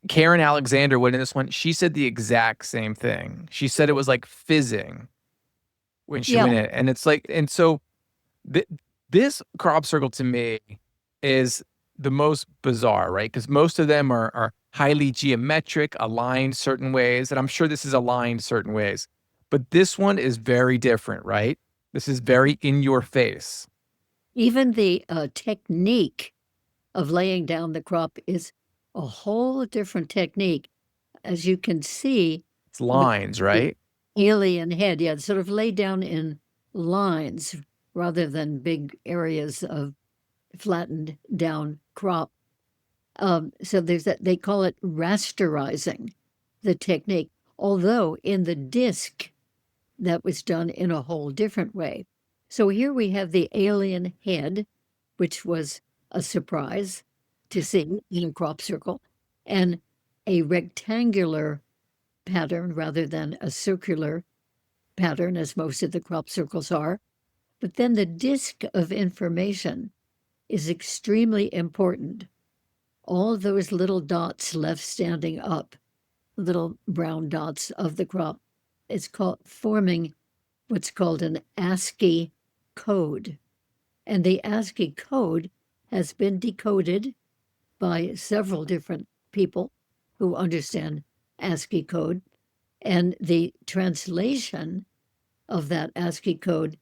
Karen Alexander went in this one. She said the exact same thing. She said it was like fizzing when she Yeah, went in, and it's like, and so th- this crop circle to me is the most bizarre, right? Because most of them are highly geometric, aligned certain ways, and I'm sure this is aligned certain ways. But this one is very different, right? This is very in your face. even the technique of laying down the crop is a whole different technique. As you can see, It's with lines, the right? alien head, yeah, it's sort of laid down in lines rather than big areas of flattened down crop. So there's that, they call it rasterizing, the technique, although in the disc that was done in a whole different way. So here we have the alien head, which was a surprise to see in a crop circle, and a rectangular pattern rather than a circular pattern, as most of the crop circles are. But then the disk of information is extremely important. All those little dots left standing up, little brown dots of the crop, it's called forming what's called an ASCII code. And the ASCII code has been decoded by several different people who understand ASCII code. And the translation of that ASCII code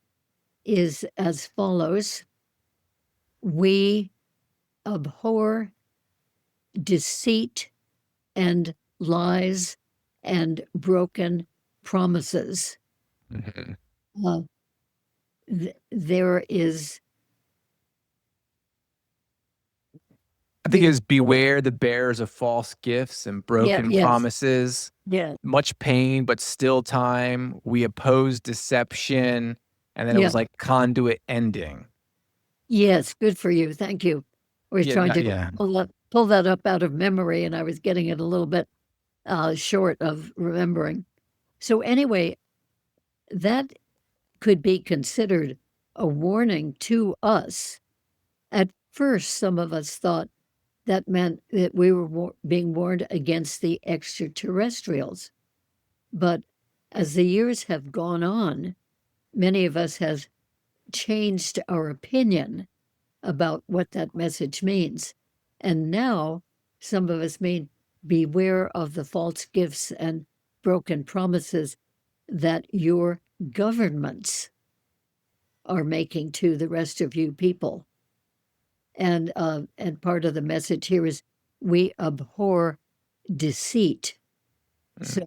is as follows: We abhor deceit and lies and broken promises. Mhm. Uh, there is I think it the is beware the bearers of false gifts and yeah, broken yes, promises, yeah, much pain, but still time. We oppose deception. And then it yeah, was like conduit ending. yes, good for you, thank you. I was Yeah, trying to yeah. pull that up out of memory, and I was getting it a little bit short of remembering. So anyway, that could be considered a warning to us. At first, some of us thought that meant that we were being warned against the extraterrestrials. But as the years have gone on, many of us have changed our opinion about what that message means. And now some of us mean beware of the false gifts and broken promises that your governments are making to the rest of you people. And part of the message here is we abhor deceit. Mm. So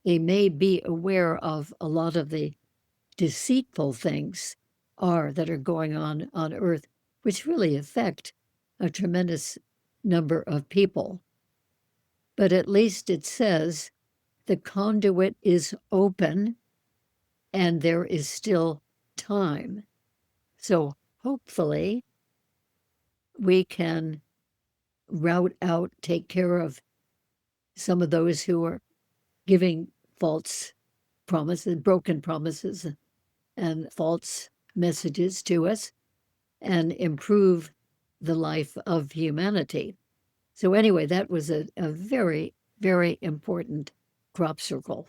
they may be aware of a lot of the deceitful things that are going on Earth, which really affect a tremendous number of people. But at least it says the conduit is open and there is still time. So hopefully we can route out, take care of some of those who are giving false promises, broken promises, and false messages to us, and improve the life of humanity. So, anyway, that was a very, very important crop circle.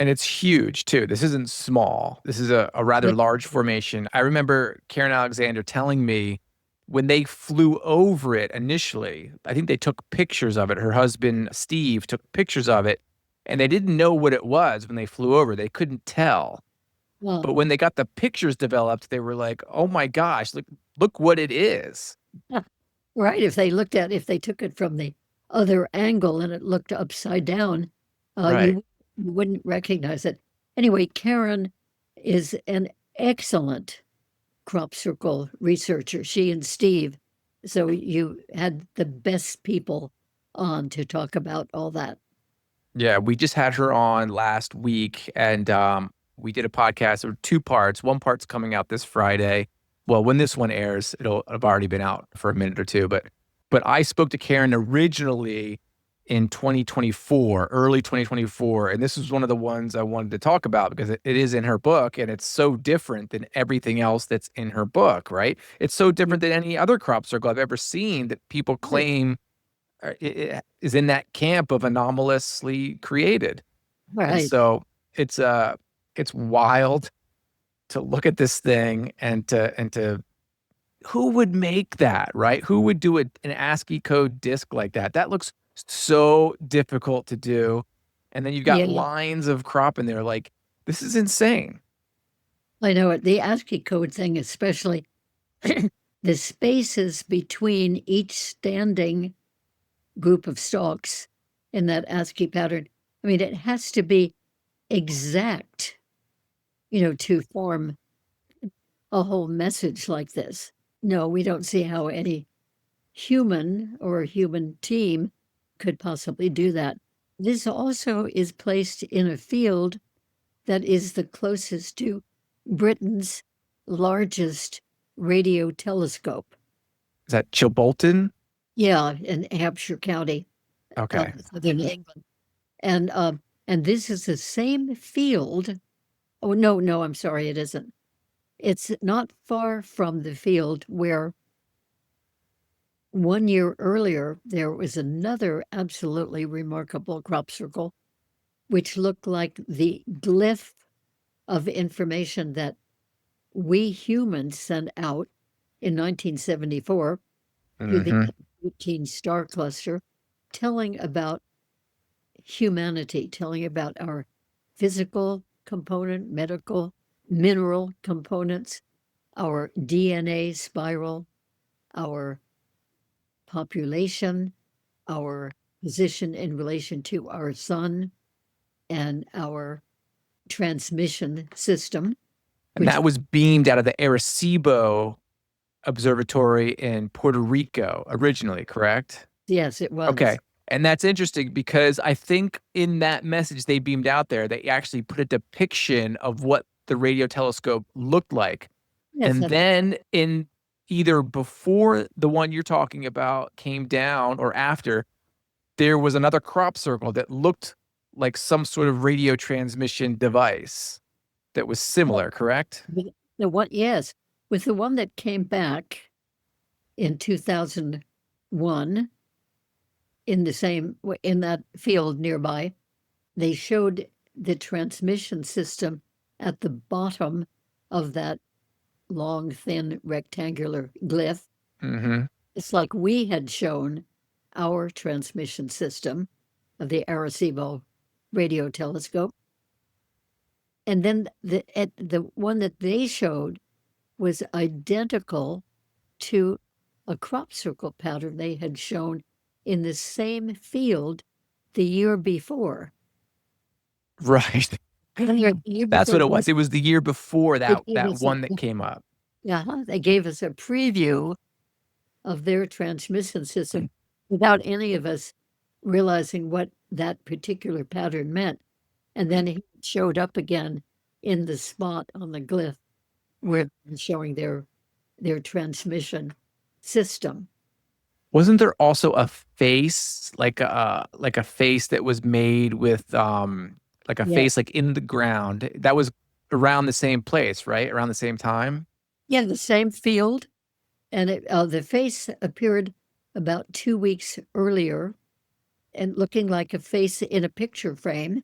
And it's huge too. This isn't small. This is a rather large formation. I remember Karen Alexander telling me when they flew over it initially, I think they took pictures of it. Her husband, Steve, took pictures of it, and they didn't know what it was when they flew over. They couldn't tell. Well, But when they got the pictures developed, they were like, oh my gosh, look what it is. right. If they took it from the other angle and it looked upside down, Right. you wouldn't recognize it. Anyway, Karen is an excellent crop circle researcher, she and Steve. So you had the best people on to talk about all that. Yeah, we just had her on last week, and we did a podcast. There were two parts. One part's coming out this Friday. Well, when this one airs, it'll have already been out for a minute or two. But I spoke to Karen originally in 2024, early 2024, and this was one of the ones I wanted to talk about because it is in her book, and it's so different than everything else that's in her book, right? It's so different than any other crop circle I've ever seen that people claim is in that camp of anomalously created. And Right. so it's it's wild to look at this thing and to who would make that, right? Who would do an ASCII code disc like that? That looks so difficult to do. And then you've got Yeah, lines of crop in there. Like, this is insane. I know it. The ASCII code thing, especially the spaces between each standing group of stalks in that ASCII pattern. I mean, it has to be exact, to form a whole message like this. No, we don't see how any human or human team could possibly do that. This also is placed in a field that is the closest to Britain's largest radio telescope. Is that Chilbolton? Yeah, in Hampshire County, Okay. southern England. And this is the same field. Oh, no, I'm sorry, it isn't. It's not far from the field where 1 year earlier there was another absolutely remarkable crop circle, which looked like the glyph of information that we humans sent out in 1974 to the Hmm. 18 star cluster, telling about humanity, telling about our physical component, medical, mineral components, our DNA spiral, our population, our position in relation to our sun, and our transmission system, And which, that was beamed out of the Arecibo Observatory in Puerto Rico originally, correct? yes, it was. Okay. And that's interesting because I think in that message they beamed out there, they actually put a depiction of what the radio telescope looked like. Yes, And then in either before the one you're talking about came down or after, there was another crop circle that looked like some sort of radio transmission device that was similar, correct? the one, yes, with the one that came back in 2001 in that field nearby, they showed the transmission system at the bottom of that long, thin, rectangular glyph. Hmm. It's like we had shown our transmission system of the Arecibo radio telescope. And then the one that they showed was identical to a crop circle pattern they had shown in the same field the year before. Right. The year That's before, what it was. It was the year before they that gave that us one that came up. they gave us a preview of their transmission system without any of us realizing what that particular pattern meant. And then it showed up again in the spot on the glyph where they're showing their transmission system. Wasn't there also a face, like a face that was made with like a Yeah. face like in the ground that was around the same place, right? Around the same time? Yeah, the same field. And the face appeared about 2 weeks earlier and looking like a face in a picture frame.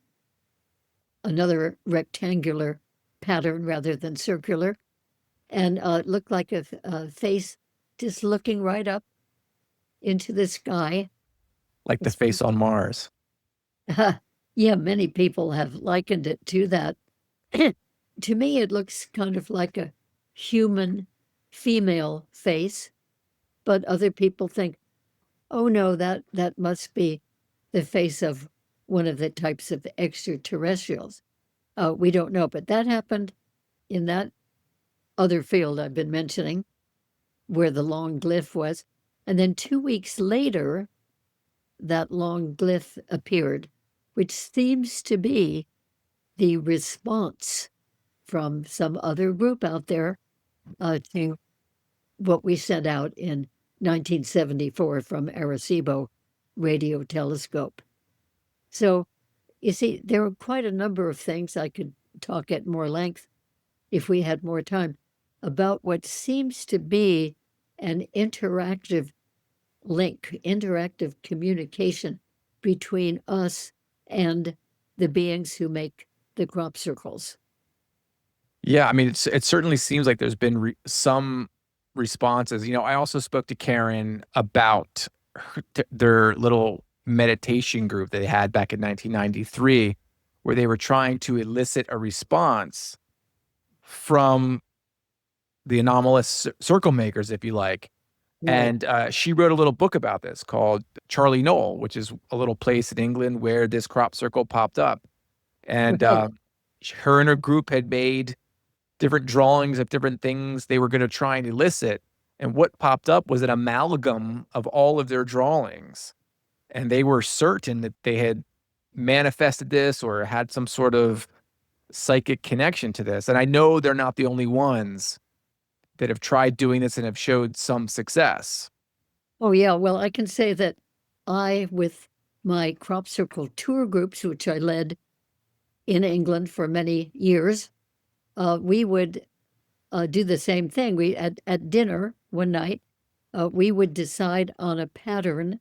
another rectangular pattern rather than circular. And it looked like a face just looking right up into the sky. Like the face on Mars. Yeah, many people have likened it to that. To me, it looks kind of like a human female face, but other people think, oh no, that must be the face of one of the types of extraterrestrials. We don't know, but that happened in that other field I've been mentioning, where the long glyph was. And then 2 weeks later, that long glyph appeared, which seems to be the response from some other group out there to what we sent out in 1974 from Arecibo radio telescope. So you see, there are quite a number of things I could talk at more length if we had more time about what seems to be an interactive link, interactive communication between us and the beings who make the crop circles. Yeah, I mean, it certainly seems like there's been some responses. You know, I also spoke to Karen about their little meditation group they had back in 1993, where they were trying to elicit a response from the anomalous circle makers, if you like. Right. And she wrote a little book about this called Charlie Knoll, which is a little place in England where this crop circle popped up. And Right. her and her group had made different drawings of different things they were going to try and elicit. And what popped up was an amalgam of all of their drawings. And they were certain that they had manifested this or had some sort of psychic connection to this. And I know they're not the only ones that have tried doing this and have showed some success. Oh, yeah. Well, I can say that with my crop circle tour groups, which I led in England for many years, we would do the same thing. We at dinner one night, we would decide on a pattern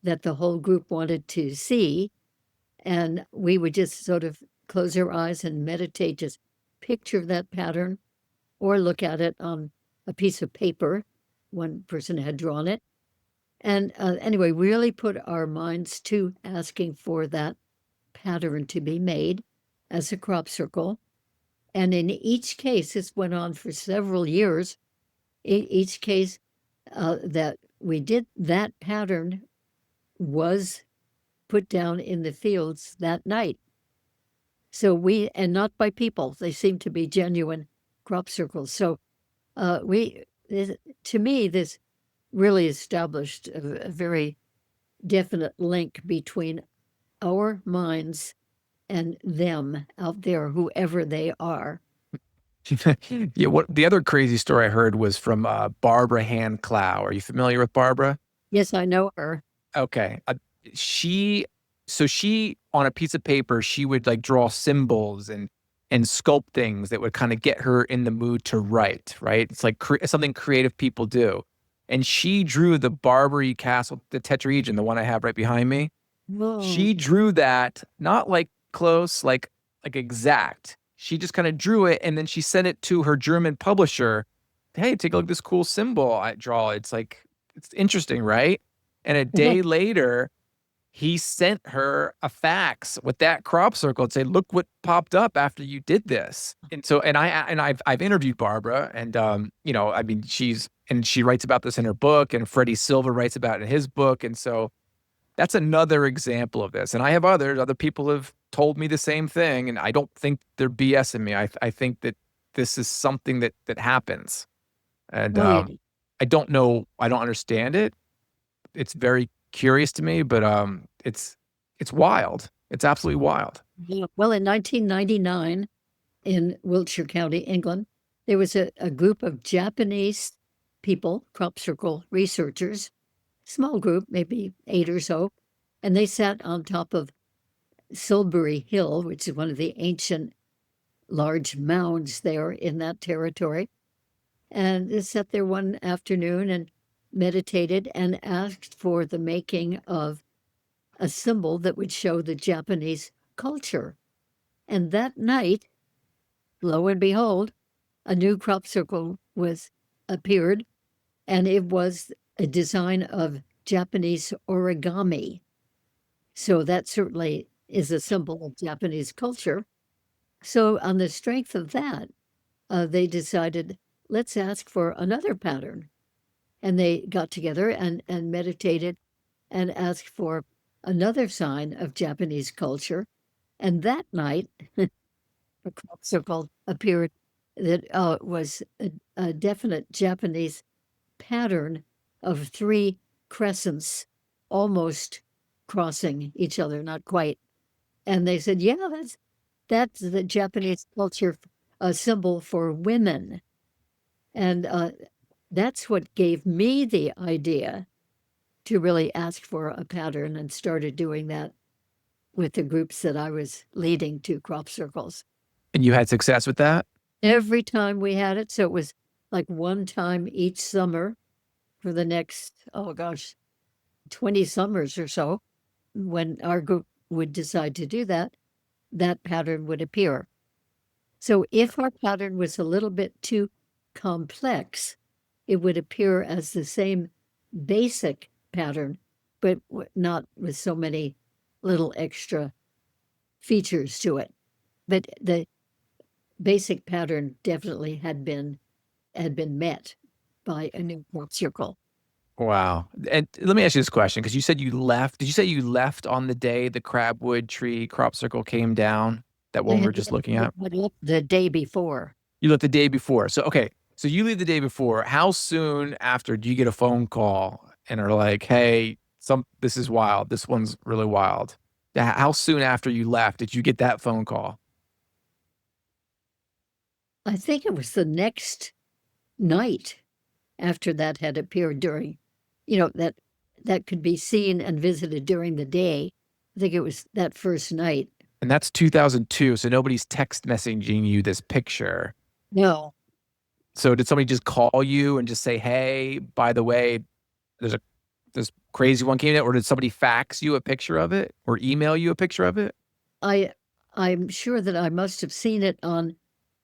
that the whole group wanted to see, and we would just sort of close our eyes and meditate, just picture that pattern or look at it on a piece of paper. One person had drawn it. And anyway, we really put our minds to asking for that pattern to be made as a crop circle. And in each case, this went on for several years. Each case that we did, that pattern was put down in the fields that night. So and not by people, they seem to be genuine crop circles. So to me, this really established a very definite link between our minds and them out there, whoever they are. Yeah, what the other crazy story I heard was from Barbara Hand-Clow. Are you familiar with Barbara? Yes, I know her. Okay. She on a piece of paper, she would like draw symbols and sculpt things that would kind of get her in the mood to write, right? It's like something creative people do. And she drew the Barbary Castle, the tetrahedron, the one I have right behind me. Whoa. She drew that not like close, like exact. She just kind of drew it and then she sent it to her German publisher. Hey, take a look at this cool symbol I draw. It's like, it's interesting, right? And a day later, he sent her a fax with that crop circle and say, look what popped up after you did this. And so, I've interviewed Barbara and, you know, I mean, she writes about this in her book and Freddie Silva writes about it in his book. And so that's another example of this. And I have other people have told me the same thing. And I don't think they're BSing me. I think that this is something that happens. And, Oh, yeah. I don't know. I don't understand it. It's very curious to me, but it's wild. It's absolutely wild. Yeah. Well, in 1999, in Wiltshire County, England, there was a group of Japanese people, crop circle researchers, small group, maybe 8 or so, and they sat on top of Silbury Hill, which is one of the ancient large mounds there in that territory. And they sat there one afternoon and meditated and asked for the making of a symbol that would show the Japanese culture. And that night, lo and behold, a new crop circle appeared, and it was a design of Japanese origami. So that certainly is a symbol of Japanese culture. So on the strength of that, they decided, let's ask for another pattern. And they got together and meditated and asked for another sign of Japanese culture. And that night, a crop circle appeared that was a definite Japanese pattern of three crescents almost crossing each other, not quite. And they said, yeah, that's the Japanese culture symbol for women. And that's what gave me the idea to really ask for a pattern, and started doing that with the groups that I was leading to crop circles. And you had success with that? Every time we had it. So it was like one time each summer for the next, oh gosh, 20 summers or so. When our group would decide to do that, that pattern would appear. So if our pattern was a little bit too complex, it would appear as the same basic pattern, but not with so many little extra features to it. But the basic pattern definitely had been met by a new crop circle. Wow. And let me ask you this question, because you said you left. Did you say you left on the day the Crabwood tree crop circle came down? That I one we were had just looking at? left the day before. You left the day before. So, okay. So you leave the day before. How soon after do you get a phone call and are like, hey, this is wild. This one's really wild. How soon after you left did you get that phone call? I think it was the next night after that had appeared during, that could be seen and visited during the day. I think it was that first night. And that's 2002. So nobody's text messaging you this picture. No, So did somebody just call you and just say, hey, by the way, there's this crazy one came out, or did somebody fax you a picture of it or email you a picture of it? I'm sure that I must have seen it on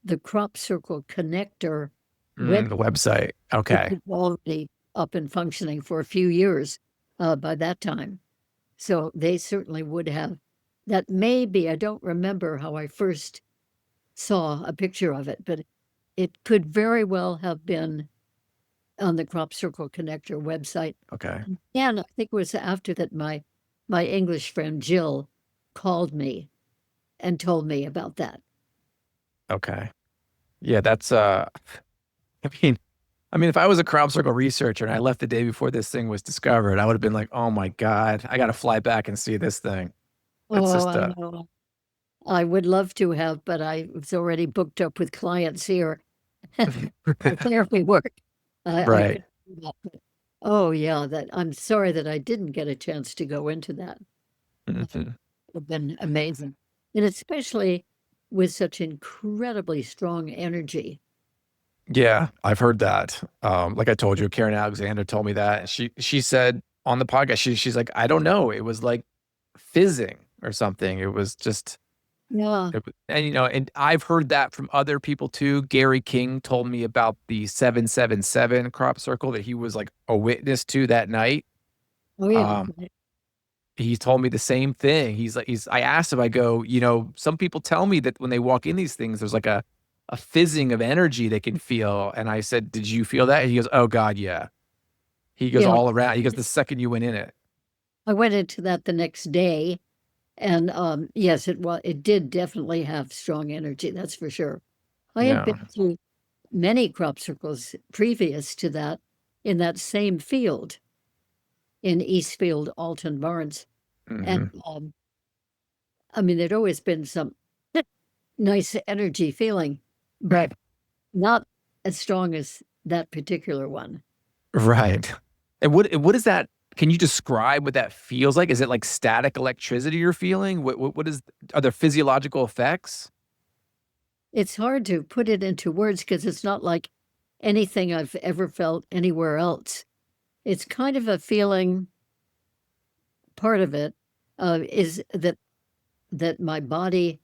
the crop circle connector The website. Okay. It's already up and functioning for a few years by that time. So they certainly would have. That may be, I don't remember how I first saw a picture of it, but it could very well have been on the Crop Circle Connector website. Okay. And I think it was after that my English friend Jill called me and told me about that. Okay. Yeah, that's I mean, if I was a crop circle researcher and I left the day before this thing was discovered, I would have been like, oh my God, I gotta fly back and see this thing. That's Oh, just I know. I would love to have, but I was already booked up with clients here for therapy work. I right. couldn't do that. But, oh yeah, that I'm sorry that I didn't get a chance to go into that. That would Mhm. have been amazing. And especially with such incredibly strong energy. Yeah, I've heard that. Like I told you, Karen Alexander told me that. And she said on the podcast, she's like, I don't know. It was like fizzing or something. It was just Yeah. and and I've heard that from other people too. Gary King told me about the 777 crop circle that he was like a witness to that night. Oh yeah. Um, he told me the same thing. I asked him, I go, some people tell me that when they walk in these things, there's like a fizzing of energy they can feel. And I said, did you feel that? He goes, oh God, yeah. He goes Yeah. all around. He goes, the second you went in it. I went into that the next day, and yes, it did definitely have strong energy, that's for sure. I had Yeah. been to many crop circles previous to that in that same field in Eastfield, Alton Barnes. And Hmm. I mean, there'd always been some nice energy feeling, but not as strong as that particular one. Right. And what is that? Can you describe what that feels like? Is it like static electricity you're feeling? Are there physiological effects? It's hard to put it into words because it's not like anything I've ever felt anywhere else. It's kind of a feeling, part of it is that my body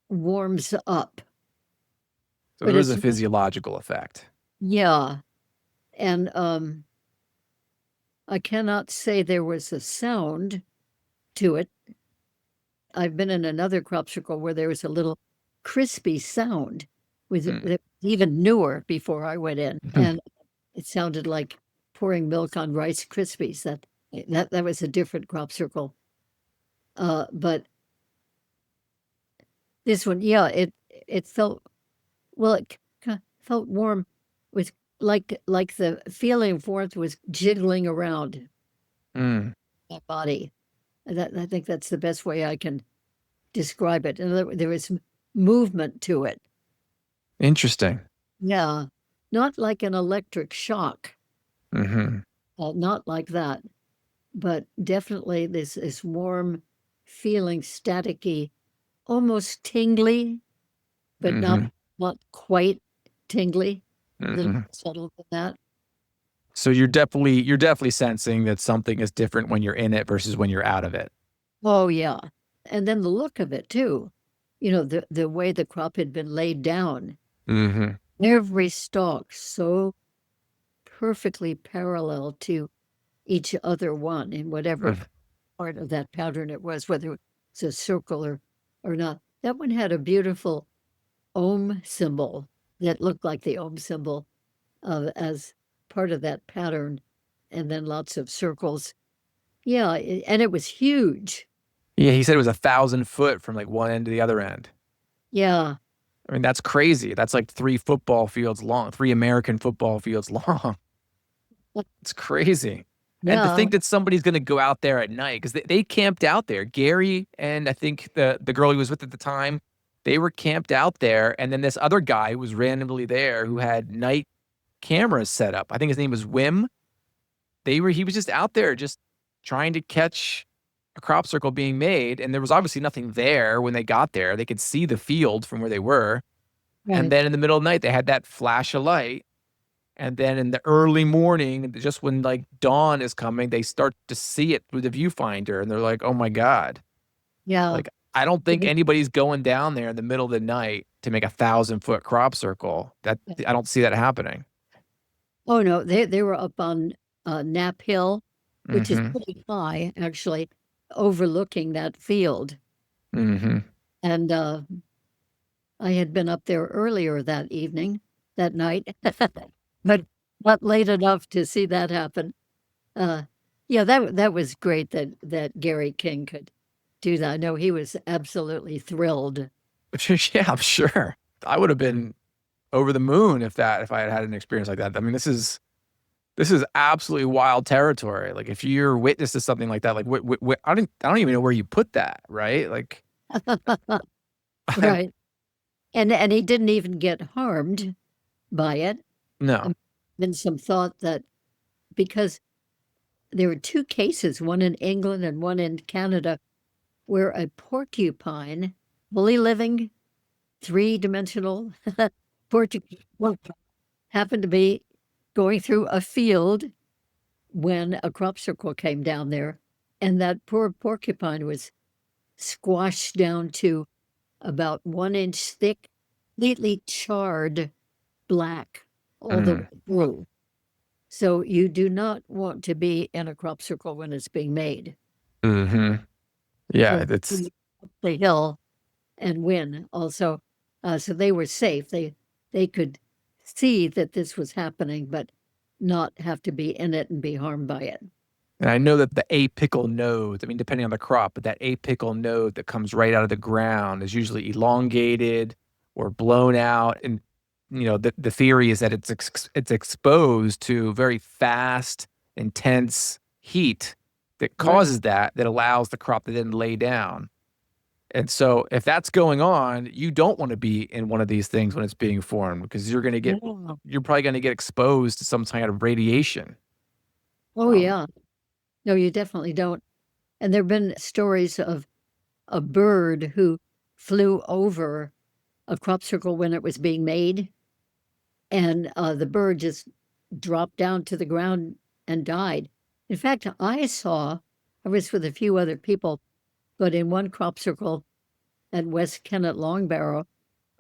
warms up. So But there is it's a physiological effect. yeah, and I cannot say there was a sound to it. I've been in another crop circle where there was a little crispy sound with Mm. it even newer before I went in, and it sounded like pouring milk on Rice Krispies. That was a different crop circle. But this one, yeah, it felt well, it felt warm with like the feeling of warmth was jiggling around Mm. my body. I think that's the best way I can describe it. And there was movement to it. Interesting. Yeah, not like an electric shock, Hmm. not like that, but definitely this warm feeling, staticky, almost tingly, but Hmm. not quite tingly, a little Hmm. more subtle than that. So you're definitely sensing that something is different when you're in it versus when you're out of it. Oh yeah. And then the look of it too. The way the crop had been laid down. Hmm. Every stalk so perfectly parallel to each other one in whatever part of that pattern it was, whether it's a circle or not. That one had a beautiful ohm symbol that looked like the ohm symbol as part of that pattern, and then lots of circles. Yeah, and it was huge. Yeah, he said it was 1,000 foot from like one end to the other end. Yeah, I mean, that's crazy. That's like 3 football fields long, 3 American football fields long. It's crazy. And to yeah, think that somebody's going to go out there at night because they camped out there. Gary and I think the girl he was with at the time, they were camped out there. And then this other guy who was randomly there who had night cameras set up. I think his name was Wim. He was just out there just trying to catch a crop circle being made. And there was obviously nothing there when they got there. They could see the field from where they were. And right. then in the middle of the night, they had that flash of light. And then in the early morning, just when like dawn is coming, they start to see it through the viewfinder. And they're like, oh my God. Yeah. Like, I don't think anybody's going down there in the middle of the night to make 1,000 foot crop circle. I don't see that happening. Oh no, they were up on Knapp Hill, which is Mm-hmm. pretty high, actually, overlooking that field. Mm-hmm. And I had been up there earlier that evening, that night, but not late enough to see that happen. Uh, yeah, that was great that Gary King could do that. I know he was absolutely thrilled. Yeah, I'm sure. I would have been over the moon if I had had an experience like that. I mean, this is absolutely wild territory. Like if you're witness to something like that, like I don't even know where you put that, right? Like Right. And he didn't even get harmed by it. no. Been some thought that because there were two cases, one in England and one in Canada, where a porcupine, fully living, three-dimensional porcupine, happened to be going through a field when a crop circle came down there, and that poor porcupine was squashed down to about 1 inch thick, completely charred black all the Mm. way through. So you do not want to be in a crop circle when it's being made. Hmm. Yeah, So that's up the hill and win also. So they were safe. They could see that this was happening, but not have to be in it and be harmed by it. and I know that the apical nodes, I mean, depending on the crop, but that apical node that comes right out of the ground is usually elongated or blown out. And, the theory is that it's exposed to very fast, intense heat that Right. causes that allows the crop to then lay down. And so if that's going on, you don't want to be in one of these things when it's being formed because Yeah. you're probably going to get exposed to some kind of radiation. Oh, Um, yeah. No, you definitely don't. And there have been stories of a bird who flew over a crop circle when it was being made, and the bird just dropped down to the ground and died. In fact, I was with a few other people, but in one crop circle, at West Kennet Long Barrow.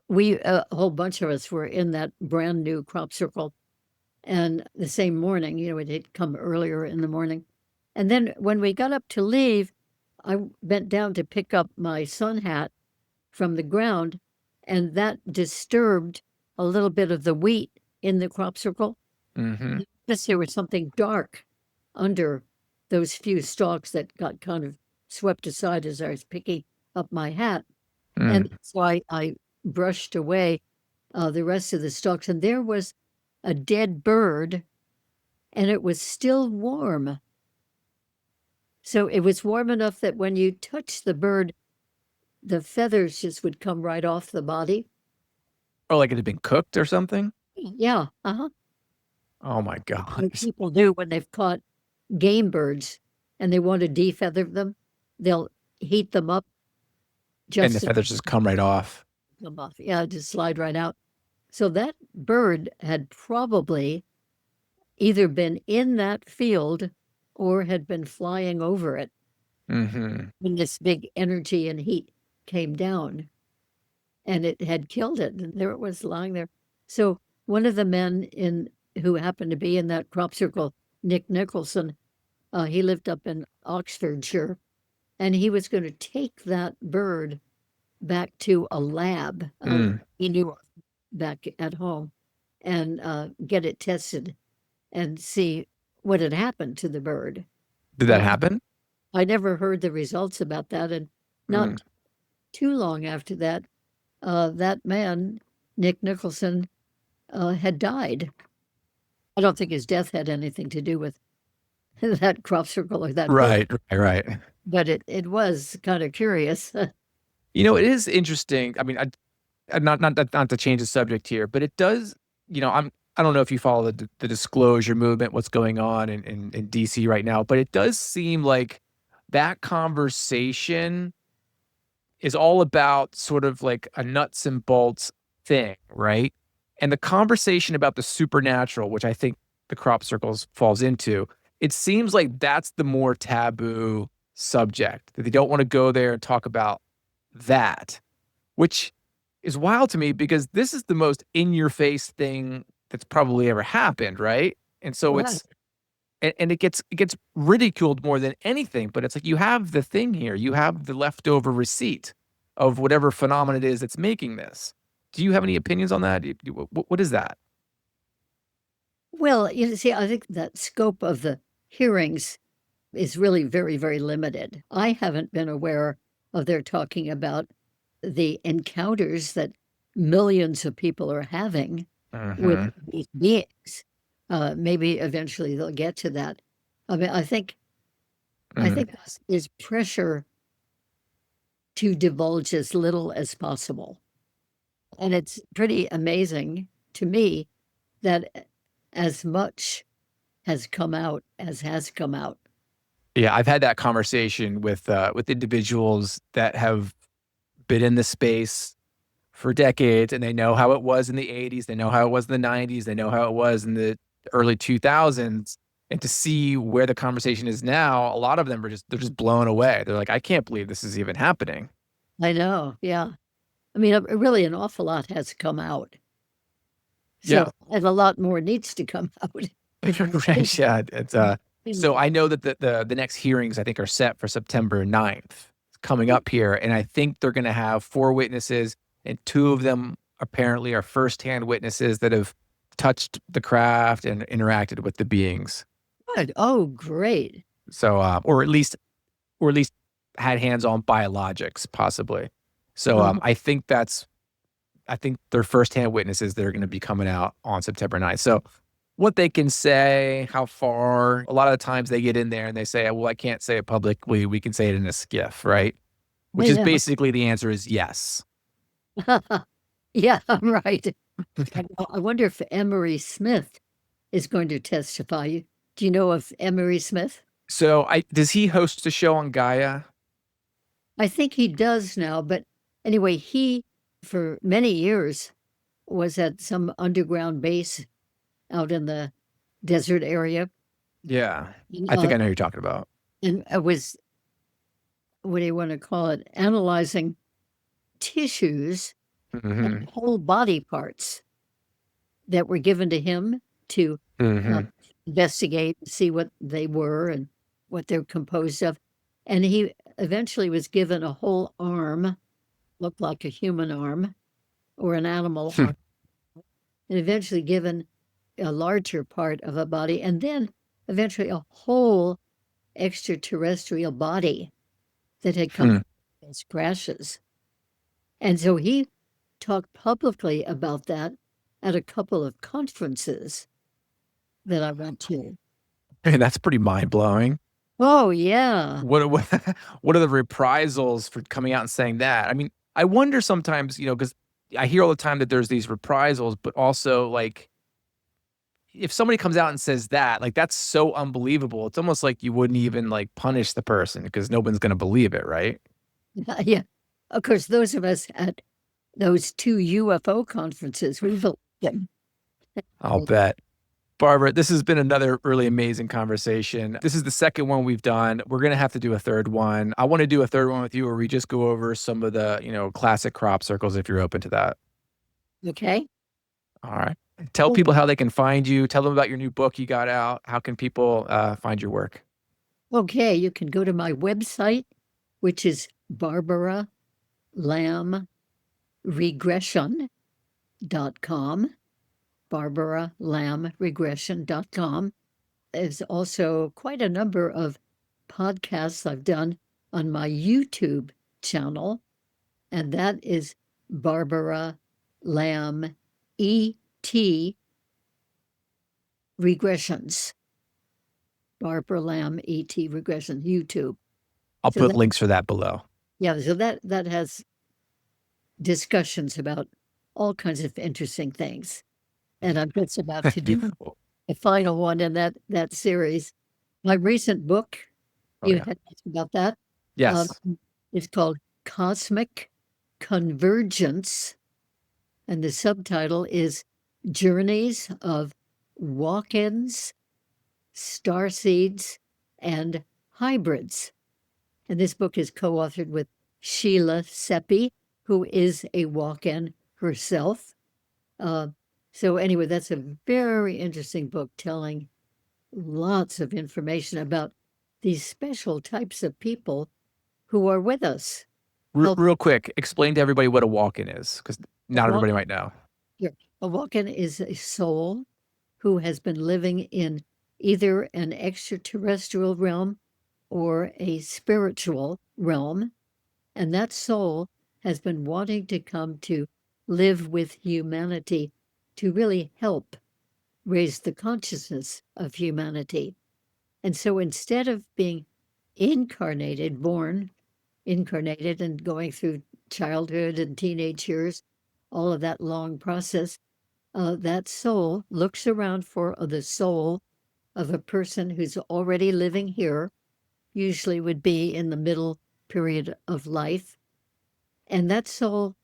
We, a whole bunch of us, were in that brand new crop circle. And the same morning, it had come earlier in the morning. And then when we got up to leave, I bent down to pick up my sun hat from the ground, and that disturbed a little bit of the wheat in the crop circle. Mm-hmm. There was something dark under those few stalks that got kind of swept aside as I was picking up my hat. And so I brushed away the rest of the stalks, and there was a dead bird, and it was still warm. So it was warm enough that when you touched the bird, the feathers just would come right off the body. Or like it had been cooked or something? Yeah. Uh-huh. Oh my Like God. people do when they've caught game birds and they want to defeather them, they'll heat them up And the just to feathers just come right off. come off. Yeah, just slide right out. So that bird had probably either been in that field or had been flying over it Mm-hmm. when this big energy and heat came down, and it had killed it. And there it was lying there. So one of the men who happened to be in that crop circle, Nick Nicholson, he lived up in Oxfordshire, and he was going to take that bird back to a lab he knew of back at home and get it tested and see what had happened to the bird. Did that happen? I never heard the results about that. And not too long after that, that man, Nick Nicholson, had died. I don't think his death had anything to do with that crop circle or that bird, Right. but it was kind of curious. It is interesting. I mean, not to change the subject here, but it does. I don't know if you follow the disclosure movement, what's going on in DC right now, but it does seem like that conversation is all about sort of like a nuts and bolts thing, right? And the conversation about the supernatural, which I think the crop circles falls into, it seems like that's the more taboo subject, that they don't want to go there and talk about that, which is wild to me because this is the most in-your-face thing that's probably ever happened, right? And so Right. it gets ridiculed more than anything, but it's like you have the thing here, you have the leftover receipt of whatever phenomenon it is that's making this. Do you have any opinions on that? What is that? Well, see, I think that scope of the hearings is really very, very limited. I haven't been aware of their talking about the encounters that millions of people are having with these beings. Maybe eventually they'll get to that. I mean, I think there's pressure to divulge as little as possible. And it's pretty amazing to me that as much has come out as has come out. Yeah, I've had that conversation with individuals that have been in the space for decades, and they know how it was in the 80s, they know how it was in the 90s, they know how it was in the early 2000s. And to see where the conversation is now, a lot of them they're just blown away. They're like, I can't believe this is even happening. I know, yeah. I mean, really an awful lot has come out. Yeah. So, and a lot more needs to come out. Right. Yeah. It's so I know that the next hearings I think are set for September 9th. It's coming up here. And I think they're gonna have 4 witnesses, and 2 of them apparently are firsthand witnesses that have touched the craft and interacted with the beings. Good. Oh, great. So or at least had hands-on biologics, possibly. So I think they're firsthand witnesses that are going to be coming out on September 9th. So what they can say, how far, a lot of the times they get in there and they say, well, I can't say it publicly. We can say it in a skiff, right? Which is basically the answer is yes. Yeah, right. I wonder if Emery Smith is going to testify. Do you know of Emery Smith? So does he host a show on Gaia? I think he does now, but anyway, he, for many years, was at some underground base out in the desert area. Yeah, I think I know who you're talking about. And I was, what do you want to call it, analyzing tissues Hmm. and whole body parts that were given to him to uh, Hmm. investigate, see what they were and what they're composed of. And he eventually was given a whole arm, looked like a human arm or an animal arm, and eventually given a larger part of a body, and then eventually a whole extraterrestrial body that had come as crashes. And so he talked publicly about that at a couple of conferences that I went to. And that's pretty mind blowing. Oh, yeah. What what are the reprisals for coming out and saying that? I mean, I wonder sometimes, because I hear all the time that there's these reprisals, but also like if somebody comes out and says that, like that's so unbelievable. It's almost like you wouldn't even like punish the person because no one's going to believe it, right? Yeah. Of course, those of us at those two UFO conferences, we believed him. I'll bet. Barbara, this has been another really amazing conversation. This is the second one we've done. We're going to have to do a third one. I want to do a third one with you where we just go over some of the, classic crop circles if you're open to that. Okay. All right. Tell Well, people how they can find you. Tell them about your new book you got out. How can people find your work? okay. You can go to my website, which is Barbara Lamb Regression.com. BarbaraLambRegression.com. There's also quite a number of podcasts I've done on my YouTube channel, and that is Barbara Lamb ET Regressions. Barbara Lamb ET Regression YouTube. I'll So put that, links for that below. yeah, so that has discussions about all kinds of interesting things. And I'm just about to do a final one in that series. My recent book, Oh, you yeah. had asked about that. Yes. It's called Cosmic Convergence, and the subtitle is Journeys of Walk-ins, Starseeds, and Hybrids. And this book is co-authored with Sheila Seppi, who is a walk-in herself. So anyway, that's a very interesting book telling lots of information about these special types of people who are with us. Help Real quick, explain to everybody what a walk-in is because a not walk everybody might know. here. A walk-in is a soul who has been living in either an extraterrestrial realm or a spiritual realm, and that soul has been wanting to come to live with humanity to really help raise the consciousness of humanity. And so instead of being born incarnated and going through childhood and teenage years, all of that long process, that soul looks around for the soul of a person who's already living here, usually would be in the middle period of life. And that soul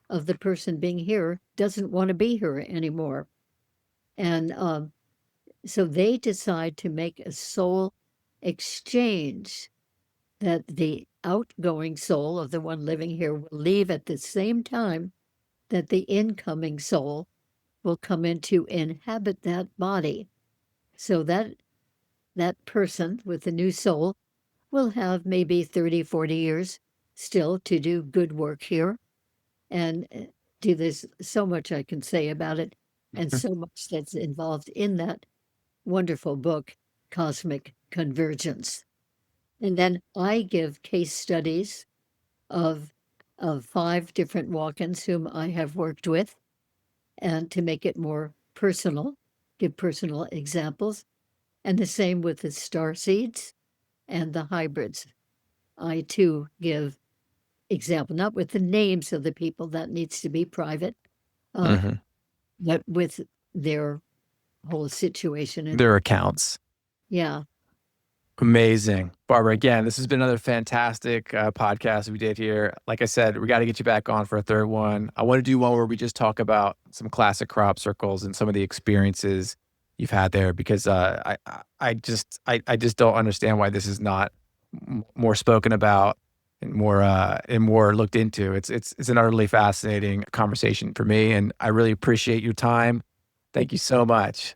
of the person being here doesn't want to be here anymore. And so they decide to make a soul exchange that the outgoing soul of the one living here will leave at the same time that the incoming soul will come in to inhabit that body. So that person with the new soul will have maybe 30, 40 years still to do good work here. And there's so much I can say about it, and so much that's involved in that wonderful book, Cosmic Convergence. And then I give case studies of 5 different walk-ins whom I have worked with, and to make it more personal, give personal examples. And the same with the star seeds and the hybrids. I too give example, not with the names of the people, that needs to be private, Mhm. but with their whole situation. And Their accounts. yeah, Amazing. Barbara, again, this has been another fantastic podcast we did here. Like I said, we got to get you back on for a third one. I want to do one where we just talk about some classic crop circles and some of the experiences you've had there because I just don't understand why this is not more spoken about. and more looked into. It's an utterly fascinating conversation for me, and I really appreciate your time. Thank you so much.